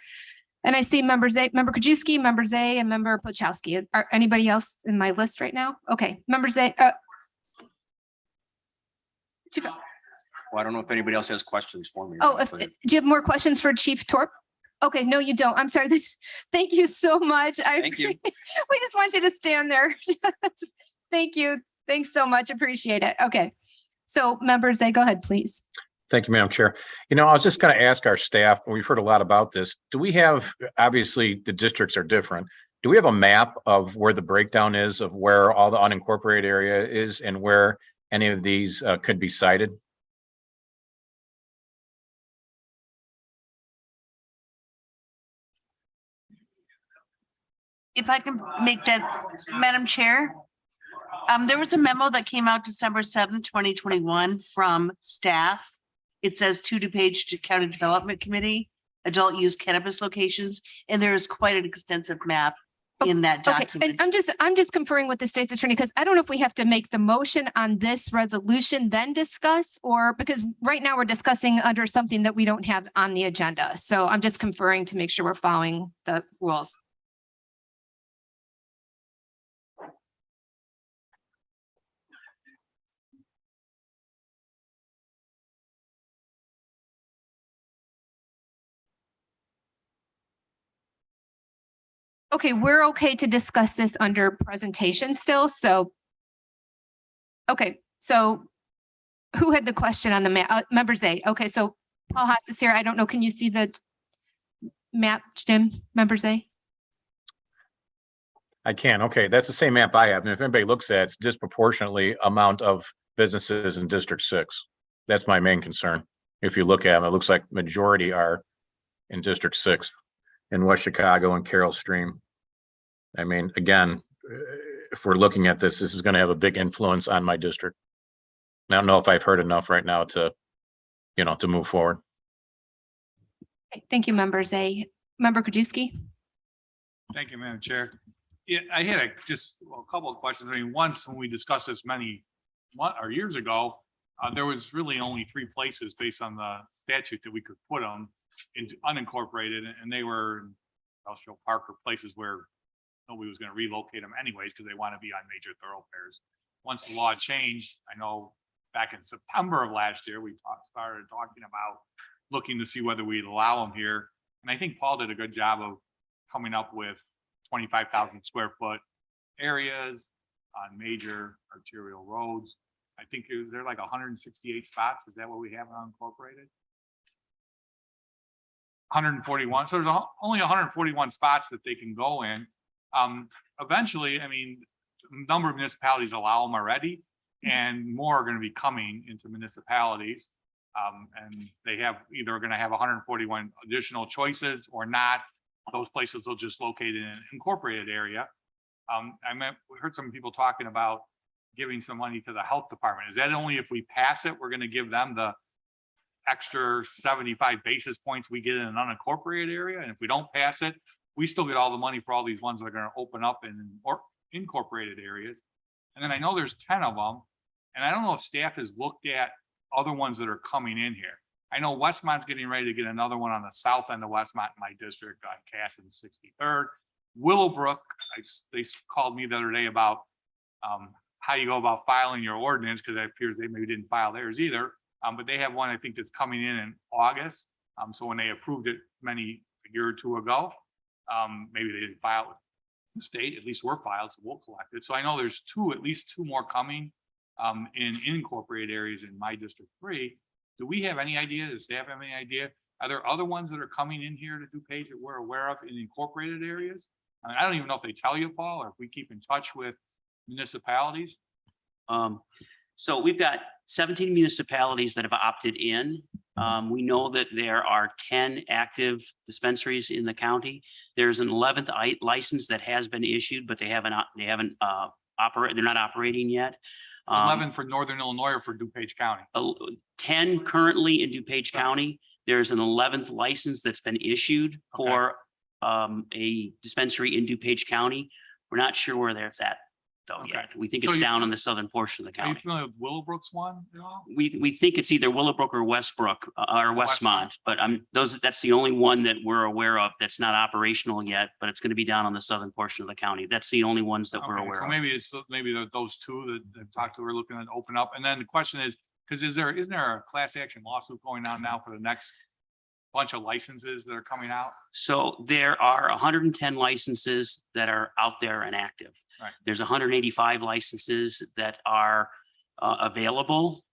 Speaker 1: and I see Member Krajewski, Member Zay, and Member Pochowski. Are anybody else in my list right now? Okay, Member Zay.
Speaker 19: Well, I don't know if anybody else has questions for me.
Speaker 1: Do you have more questions for Chief Torp? Okay, no, you don't. I'm sorry. Thank you so much.
Speaker 19: Thank you.
Speaker 1: We just want you to stand there. Thank you. Thanks so much. Appreciate it. Okay. So members, go ahead, please.
Speaker 20: Thank you, Madam Chair. You know, I was just going to ask our staff, and we've heard a lot about this. Do we have, obviously, the districts are different. Do we have a map of where the breakdown is of where all the unincorporated area is and where any of these could be cited?
Speaker 8: If I can make that, Madam Chair. There was a memo that came out December 7th, 2021 from staff. It says to DuPage County Development Committee, adult use cannabis locations, and there is quite an extensive map in that
Speaker 1: Okay,
Speaker 8: document.
Speaker 1: and I'm just conferring with the state's attorney because I don't know if we have to make the motion on this resolution, then discuss, or because right now we're discussing under something that we don't have on the agenda. So I'm just conferring to make sure we're following the rules. Okay, we're okay to discuss this under presentation still, so. Okay, so who had the question on the map? Members A, okay, so Paul Haas is here. I don't know, can you see the map, Jim, members A?
Speaker 20: I can. Okay, that's the same map I have. And if anybody looks at it, it's disproportionately amount of businesses in District 6. That's my main concern. If you look at them, it looks like majority are in District 6 in West Chicago and Carroll Stream. I mean, again, if we're looking at this, this is going to have a big influence on my district. I don't know if I've heard enough right now to, you know, to move forward.
Speaker 1: Okay, thank you, members A. Member Krajewski?
Speaker 11: Thank you, Madam Chair. Yeah, I had a couple of questions. I mean, once when we discussed this many months or years ago, there was really only 3 places based on the statute that we could put them into unincorporated, and they were in Industrial Park or places where nobody was going to relocate them anyways because they want to be on major thoroughfares. Once the law changed, I know back in September of last year, we started talking about looking to see whether we'd allow them here. And I think Paul did a good job of coming up with 25,000 square foot areas on major arterial roads. I think it was there like 168 spots. Is that what we have unincorporated? 141. So there's only 141 spots that they can go in. Eventually, I mean, a number of municipalities allow them already, and more are going to be coming into municipalities. And they have either going to have 141 additional choices or not. Those places will just locate in an incorporated area. We heard some people talking about giving some money to the health department. Is that only if we pass it, we're going to give them the extra 75 basis points we get in an unincorporated area? And if we don't pass it, we still get all the money for all these ones that are going to open up in or incorporated areas. And then I know there's 10 of them. And I don't know if staff has looked at other ones that are coming in here. I know Westmont's getting ready to get another one on the south end of Westmont in my district on Cass and 63rd. Willowbrook, they called me the other day about how you go about filing your ordinance, because it appears they maybe didn't file theirs either. But they have one, I think, that's coming in August. So when they approved it a year or two ago, maybe they didn't file it with the state. At least we're filed, so we'll collect it. So I know there's at least two more coming in incorporated areas in my District 3. Do we have any idea? Does staff have any idea? Are there other ones that are coming in here to DuPage that we're aware of in incorporated areas? I mean, I don't even know if they tell you, Paul, or if we keep in touch with municipalities.
Speaker 21: So we've got 17 municipalities that have opted in. We know that there are 10 active dispensaries in the county. There's an 11th license that has been issued, but they're not operating yet.
Speaker 11: 11 for Northern Illinois or for DuPage County?
Speaker 21: 10 currently in DuPage County. There's an 11th license that's been issued for a dispensary in DuPage County. We're not sure where that's at though yet. We think it's down in the southern portion of the
Speaker 11: Are you
Speaker 21: county.
Speaker 11: familiar with Willowbrook's one at all?
Speaker 21: We think it's either Willowbrook or Westbrook or Westmont, but that's the only one that we're aware of that's not operational yet, but it's going to be down on the southern portion of the county. That's the only ones that we're aware
Speaker 11: So
Speaker 21: of.
Speaker 11: maybe those two that I've talked to, we're looking at open up. And then the question is, because isn't there a class action lawsuit going on now for the next bunch of licenses that are coming out?
Speaker 21: So there are 110 licenses that are out there and active.
Speaker 11: Right.
Speaker 21: There's 185 licenses that are available.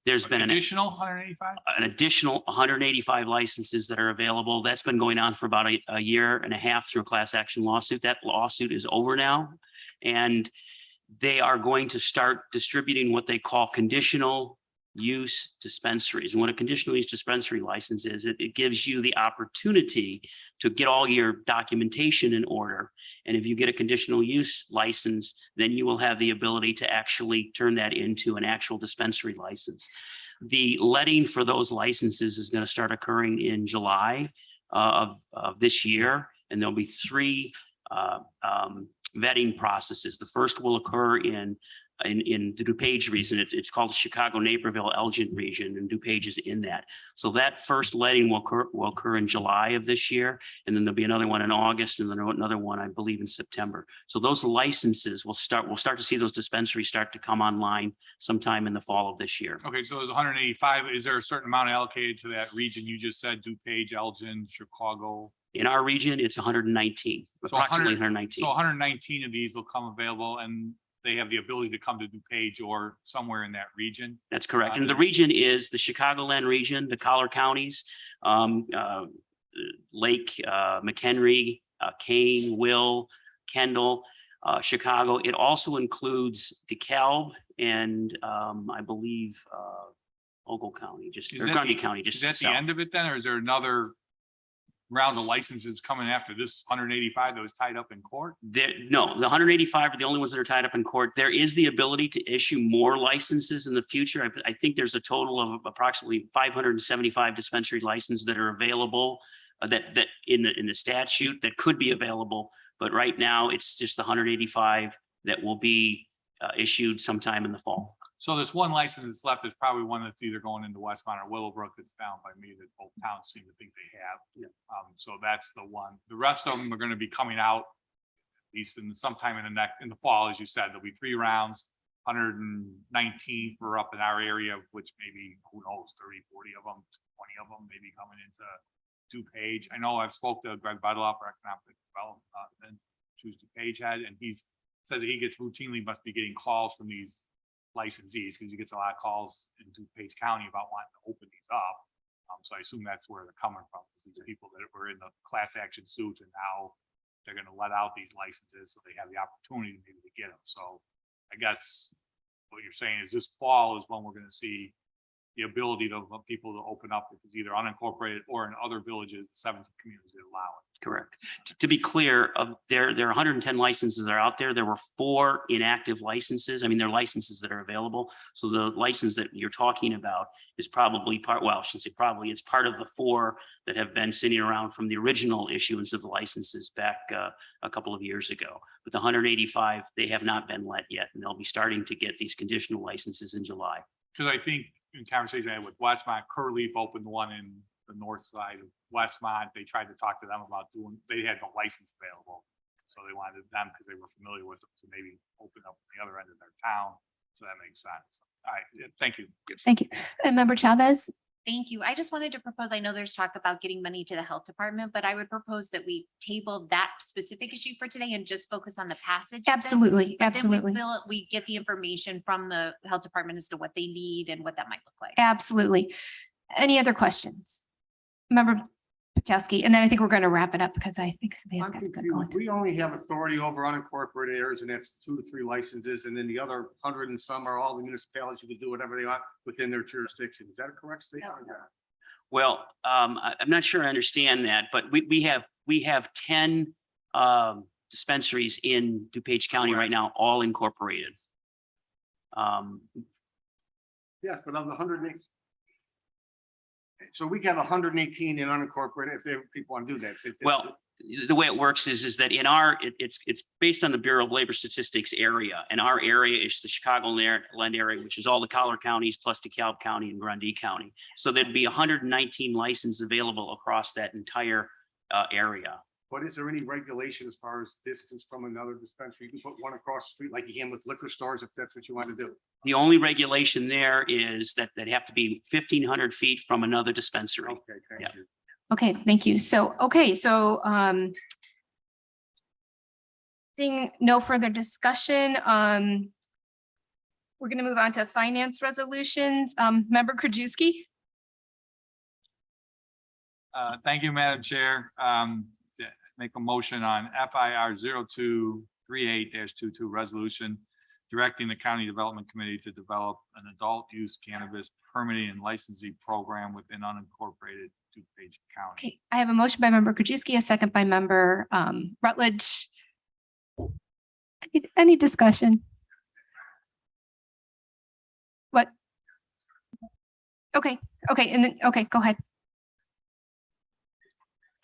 Speaker 21: There's been an
Speaker 11: Additional 185?
Speaker 21: additional 185 licenses that are available. That's been going on for about a year and a half through a class action lawsuit. That lawsuit is over now. And they are going to start distributing what they call conditional use dispensaries. And what a conditional use dispensary license is, it gives you the opportunity to get all your documentation in order. And if you get a conditional use license, then you will have the ability to actually turn that into an actual dispensary license. The letting for those licenses is going to start occurring in July of this year. And there'll be 3 vetting processes. The first will occur in the DuPage region. It's called the Chicago, Naperville, Elgin region, and DuPage is in that. So that first letting will occur in July of this year, and then there'll be another one in August, and then another one, I believe, in September. So those licenses we'll start to see those dispensaries start to come online sometime in the fall of this year.
Speaker 11: Okay, so there's 185. Is there a certain amount allocated to that region? You just said DuPage, Elgin, Chicago.
Speaker 21: In our region, it's 119, approximately 119.
Speaker 11: So 119 of these will come available, and they have the ability to come to DuPage or somewhere in that region.
Speaker 21: That's correct. And the region is the Chicagoland region, the Collar counties, Lake, McHenry, Kane, Will, Kendall, Chicago. It also includes DeKalb and I believe Ogle County, Grundy County, just
Speaker 11: is that the
Speaker 21: south.
Speaker 11: end of it then, or is there another round of licenses coming after this 185 that was tied up in court?
Speaker 21: No, the 185 are the only ones that are tied up in court. There is the ability to issue more licenses in the future. I think there's a total of approximately 575 dispensary licenses that are available that in the statute that could be available. But right now it's just the 185 that will be issued sometime in the fall.
Speaker 11: So this one license that's left is probably one that's either going into Westmont or Willowbrook. It's down by me that both towns seem to think they have.
Speaker 21: Yeah.
Speaker 11: So that's the one. The rest of them are going to be coming out at least sometime in the fall, as you said. There'll be 3 rounds, 119 for up in our area, which maybe, who knows, 30, 40 of them, 20 of them maybe coming into DuPage. I know I've spoke to Greg Budeloff, our economic development, who's DuPage head, and he says that he gets routinely must be getting calls from these licensees because he gets a lot of calls in DuPage County about wanting to open these up. So I assume that's where they're coming from. These people that were in the class action suit and now they're going to let out these licenses so they have the opportunity maybe to get them. So I guess what you're saying is this fall is when we're going to see the ability of people to open up if it's either unincorporated or in other villages, the 17 communities that allow it.
Speaker 21: Correct. To be clear, there are 110 licenses that are out there. There were 4 inactive licenses. I mean, they're licenses that are available. So the license that you're talking about is probably I shouldn't say probably, it's part of the 4 that have been sitting around from the original issuance of the licenses back a couple of years ago. But the 185, they have not been let yet, and they'll be starting to get these conditional licenses in July.
Speaker 11: Because I think in conversation I had with Westmont, Curleaf opened one in the north side of Westmont. They tried to talk to them about they had no license available. So they wanted them, because they were familiar with them, to maybe open up the other end of their town. So that makes sense. All right, yeah, thank you.
Speaker 1: Thank you. And Member Chavez?
Speaker 15: Thank you. I just wanted to propose, I know there's talk about getting money to the health department, but I would propose that we table that specific issue for today and just focus on the passage. of this.
Speaker 1: Absolutely,
Speaker 15: But then
Speaker 1: absolutely.
Speaker 15: we get the information from the health department as to what they need and what that might look like.
Speaker 1: Absolutely. Any other questions? Member Potowski, and then I think we're going to wrap it up because I think somebody else
Speaker 6: I'm
Speaker 1: got to get
Speaker 6: confused.
Speaker 1: going.
Speaker 6: We only have authority over unincorporated areas, and that's 2 to 3 licenses, and then the other 100 and some are all the municipalities who can do whatever they want within their jurisdiction. Is that a correct statement?
Speaker 21: Well, I'm not sure I understand that, but we have 10 dispensaries in DuPage County right now, all incorporated.
Speaker 6: Yes, but of the 108. So we got 118 in unincorporated, if people want to do that.
Speaker 21: Well, the way it works is that in it's based on the Bureau of Labor Statistics area, and our area is the Chicagoland area, which is all the Collar counties plus DeKalb County and Grundy County. So there'd be 119 licenses available across that entire area.
Speaker 6: But is there any regulation as far as distance from another dispensary? You can put one across the street like you can with liquor stores, if that's what you want to do.
Speaker 21: The only regulation there is that they have to be 1,500 feet from another dispensary.
Speaker 6: Okay, thank you.
Speaker 1: Okay, thank you. So, seeing no further discussion, We're going to move on to finance resolutions. Member Krajewski?
Speaker 11: Thank you, Madam Chair. To make a motion on FIR 0238-22 resolution directing the County Development Committee to develop an adult use cannabis permitting and licensing program within unincorporated DuPage County.
Speaker 1: Okay, I have a motion by member Krajewski, a second by member Rutledge. Any discussion? What? Okay, and then, okay, go ahead.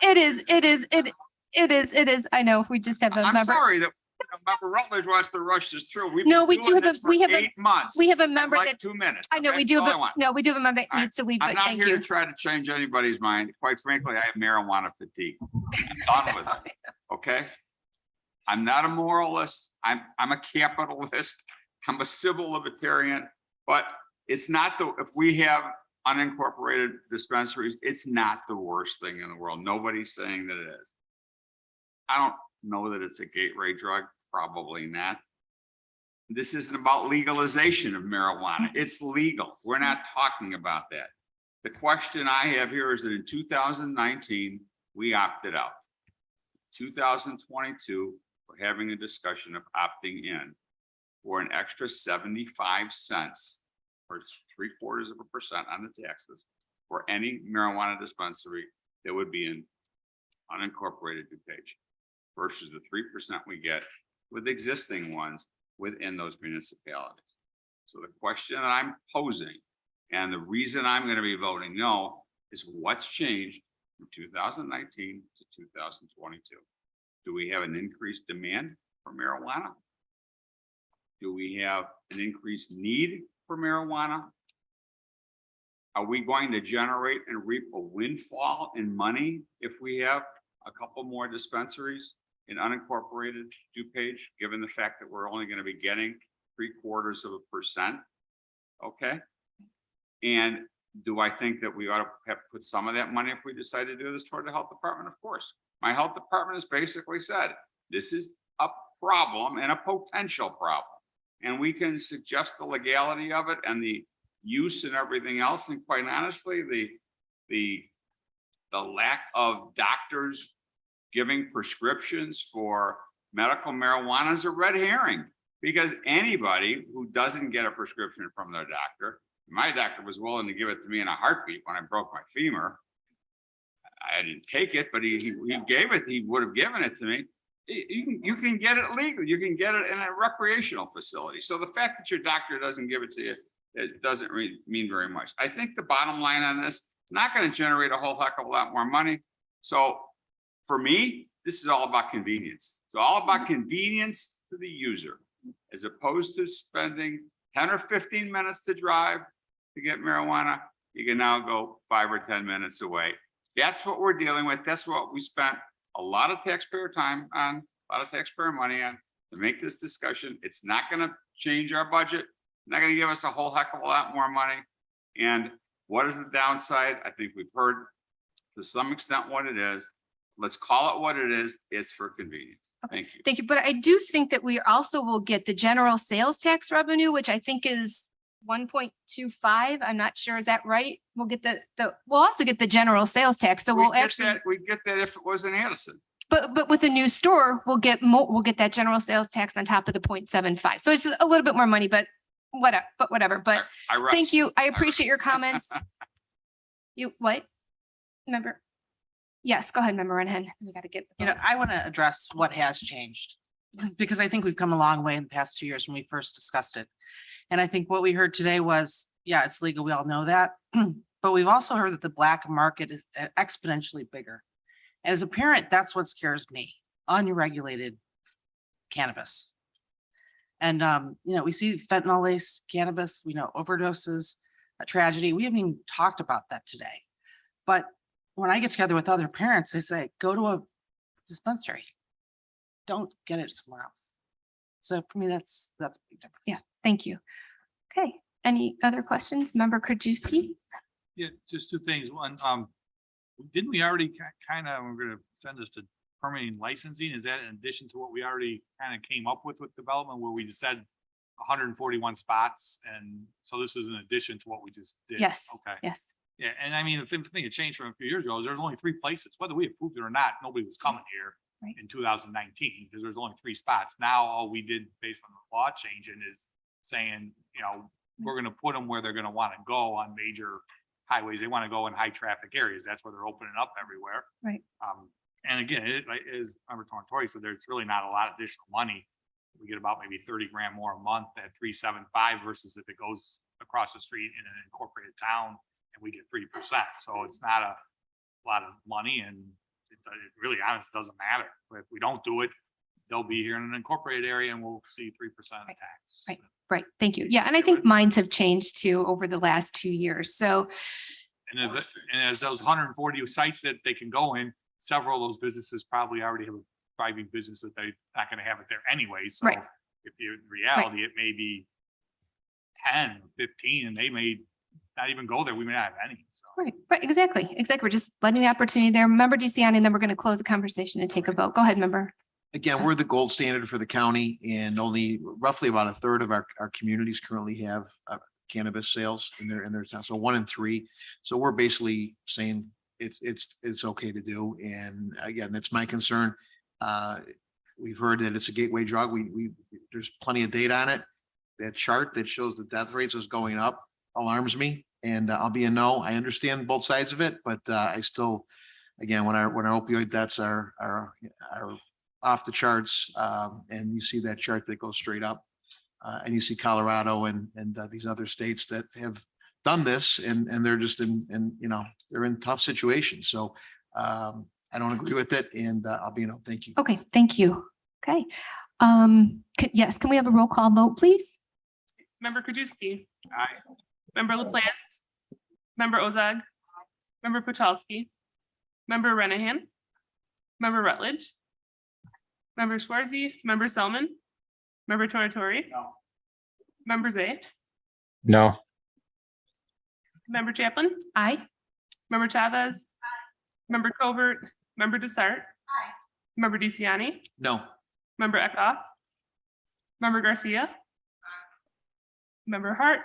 Speaker 1: It is. I know, we just have a
Speaker 10: I'm
Speaker 1: member.
Speaker 10: sorry that Member Rutledge wants to rush this through. We've
Speaker 1: No,
Speaker 10: been
Speaker 1: we
Speaker 10: doing
Speaker 1: do have
Speaker 10: this
Speaker 1: a,
Speaker 10: for
Speaker 1: we have a,
Speaker 10: 8 months.
Speaker 1: we have a
Speaker 10: I'd
Speaker 1: member
Speaker 10: like
Speaker 1: that,
Speaker 10: 2 minutes.
Speaker 1: I know,
Speaker 10: okay?
Speaker 1: we do
Speaker 10: That's
Speaker 1: have
Speaker 10: all I
Speaker 1: a,
Speaker 10: want.
Speaker 1: no, we do have a member that
Speaker 10: All right.
Speaker 1: needs to leave,
Speaker 10: I'm
Speaker 1: but
Speaker 10: not
Speaker 1: thank
Speaker 10: here
Speaker 1: you.
Speaker 10: to try to change anybody's mind. Quite frankly, I have marijuana fatigue. I'm done with it. Okay? I'm not a moralist. I'm a capitalist. I'm a civil libertarian, but it's not if we have unincorporated dispensaries, it's not the worst thing in the world. Nobody's saying that it is. I don't know that it's a gateway drug. Probably not. This isn't about legalization of marijuana. It's legal. We're not talking about that. The question I have here is that in 2019, we opted out. 2022, we're having a discussion of opting in for an extra 75 cents or 0.75% on the taxes for any marijuana dispensary that would be in unincorporated DuPage versus the 3% we get with existing ones within those municipalities. So the question that I'm posing and the reason I'm going to be voting no is what's changed from 2019 to 2022. Do we have an increased demand for marijuana? Do we have an increased need for marijuana? Are we going to generate and reap a windfall in money if we have a couple more dispensaries in unincorporated DuPage, given the fact that we're only going to be getting 0.75%? Okay. And do I think that we ought to have put some of that money, if we decide to do this, toward the health department? Of course. My health department has basically said, this is a problem and a potential problem. And we can suggest the legality of it and the use and everything else. And quite honestly, the lack of doctors giving prescriptions for medical marijuana is a red herring, because anybody who doesn't get a prescription from their doctor, my doctor was willing to give it to me in a heartbeat when I broke my femur. I didn't take it, but he gave it. He would have given it to me. You can get it legally. You can get it in a recreational facility. So the fact that your doctor doesn't give it to you, it doesn't really mean very much. I think the bottom line on this, it's not going to generate a whole heck of a lot more money. So for me, this is all about convenience. It's all about convenience to the user, as opposed to spending 10 or 15 minutes to drive to get marijuana. You can now go 5 or 10 minutes away. That's what we're dealing with. That's what we spent a lot of taxpayer time on, a lot of taxpayer money on to make this discussion. It's not going to change our budget. Not going to give us a whole heck of a lot more money. And what is the downside? I think we've heard to some extent what it is. Let's call it what it is. It's for convenience. Thank you.
Speaker 1: Thank you. But I do think that we also will get the general sales tax revenue, which I think is 1.25. I'm not sure. Is that right? We'll get we'll also get the general sales tax. So we'll actually,
Speaker 10: we get that if it was in Addison.
Speaker 1: but with the new store, we'll get more, we'll get that general sales tax on top of the 0.75. So it's a little bit more money, but whatever. But thank you. I appreciate your comments. You, what? Member? Yes, go ahead, Member Renhen. We got to get.
Speaker 17: I want to address what has changed, because I think we've come a long way in the past 2 years when we first discussed it. And I think what we heard today was, yeah, it's legal. We all know that. But we've also heard that the black market is exponentially bigger. As a parent, that's what scares me, unregulated cannabis. And, we see fentanyl laced cannabis, we know overdoses, a tragedy. We haven't even talked about that today. But when I get together with other parents, they say, go to a dispensary. Don't get it somewhere else. So for me, that's a big difference.
Speaker 1: Yeah, thank you. Okay, any other questions? Member Krajewski?
Speaker 11: Yeah, just two things. One, didn't we already kind of, we're going to send this to permitting licensing? Is that in addition to what we already kind of came up with development, where we said 141 spots. And so this is in addition to what we just did.
Speaker 1: Yes,
Speaker 11: Okay.
Speaker 1: yes.
Speaker 11: Yeah, and I mean, the thing that changed from a few years ago is there's only 3 places, whether we approved it or not, nobody was coming here
Speaker 1: Right.
Speaker 11: in 2019, because there's only 3 spots. Now, all we did based on the law changing is saying, you know, we're gonna put them where they're gonna want to go on major highways. They want to go in high traffic areas. That's where they're opening up everywhere.
Speaker 1: Right.
Speaker 11: And again, it like, is, Member Torrentori said, there's really not a lot of additional money. We get about maybe 30 grand more a month at 375 versus if it goes across the street in an incorporated town and we get 3%. So it's not a lot of money, and it really honestly doesn't matter. If we don't do it, they'll be here in an incorporated area and we'll see 3% tax.
Speaker 1: Right. Right. Thank you. Yeah. And I think minds have changed too over the last 2 years. So
Speaker 11: And as those 140 sites that they can go in, several of those businesses probably already have a thriving business that they're not going to have it there anyway. So
Speaker 1: Right.
Speaker 11: if you, in reality, it may be 10, 15, and they may not even go there. We may not have any. So.
Speaker 1: right. Right. Exactly. Exactly. We're just letting the opportunity there. Member DeCiani, and then we're going to close the conversation and take a vote. Go ahead, member.
Speaker 9: Again, we're the gold standard for the county, and only roughly about a third of our communities currently have cannabis sales in their town. So 1 in 3. So we're basically saying it's okay to do. And again, that's my concern. We've heard that it's a gateway drug. There's plenty of data on it. That chart that shows the death rates is going up alarms me, and I'll be a no. I understand both sides of it, but I still, again, when our opioid deaths are off the charts, and you see that chart that goes straight up, and you see Colorado and these other states that have done this, and they're just in you know, they're in tough situations. So I don't agree with it, and I'll be a no. Thank you.
Speaker 1: Okay. Thank you. Okay. Yes. Can we have a roll call vote, please?
Speaker 3: Member Krajewski.
Speaker 11: Aye.
Speaker 3: Member LaPlante. Member Ozag. Member Pochalski. Member Renahan. Member Rutledge. Member Schwarzy. Member Selman. Member Torrentori.
Speaker 11: No.
Speaker 3: Member Zay.
Speaker 20: No.
Speaker 3: Member Chaplin.
Speaker 1: Aye.
Speaker 3: Member Chavez. Member Covert. Member Desart. Member DeCiani.
Speaker 9: No.
Speaker 3: Member Eckhoff. Member Garcia. Member Hart.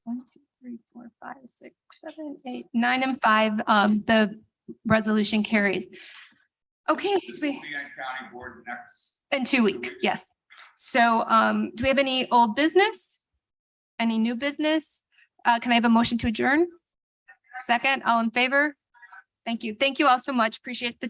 Speaker 1: 1, 2, 3, 4, 5, 6, 7, 8, 9, and 5. The resolution carries. Okay.
Speaker 10: This will be on county board next.
Speaker 1: In 2 weeks. Yes. So do we have any old business? Any new business? Can I have a motion to adjourn? Second, all in favor? Thank you. Thank you all so much. Appreciate the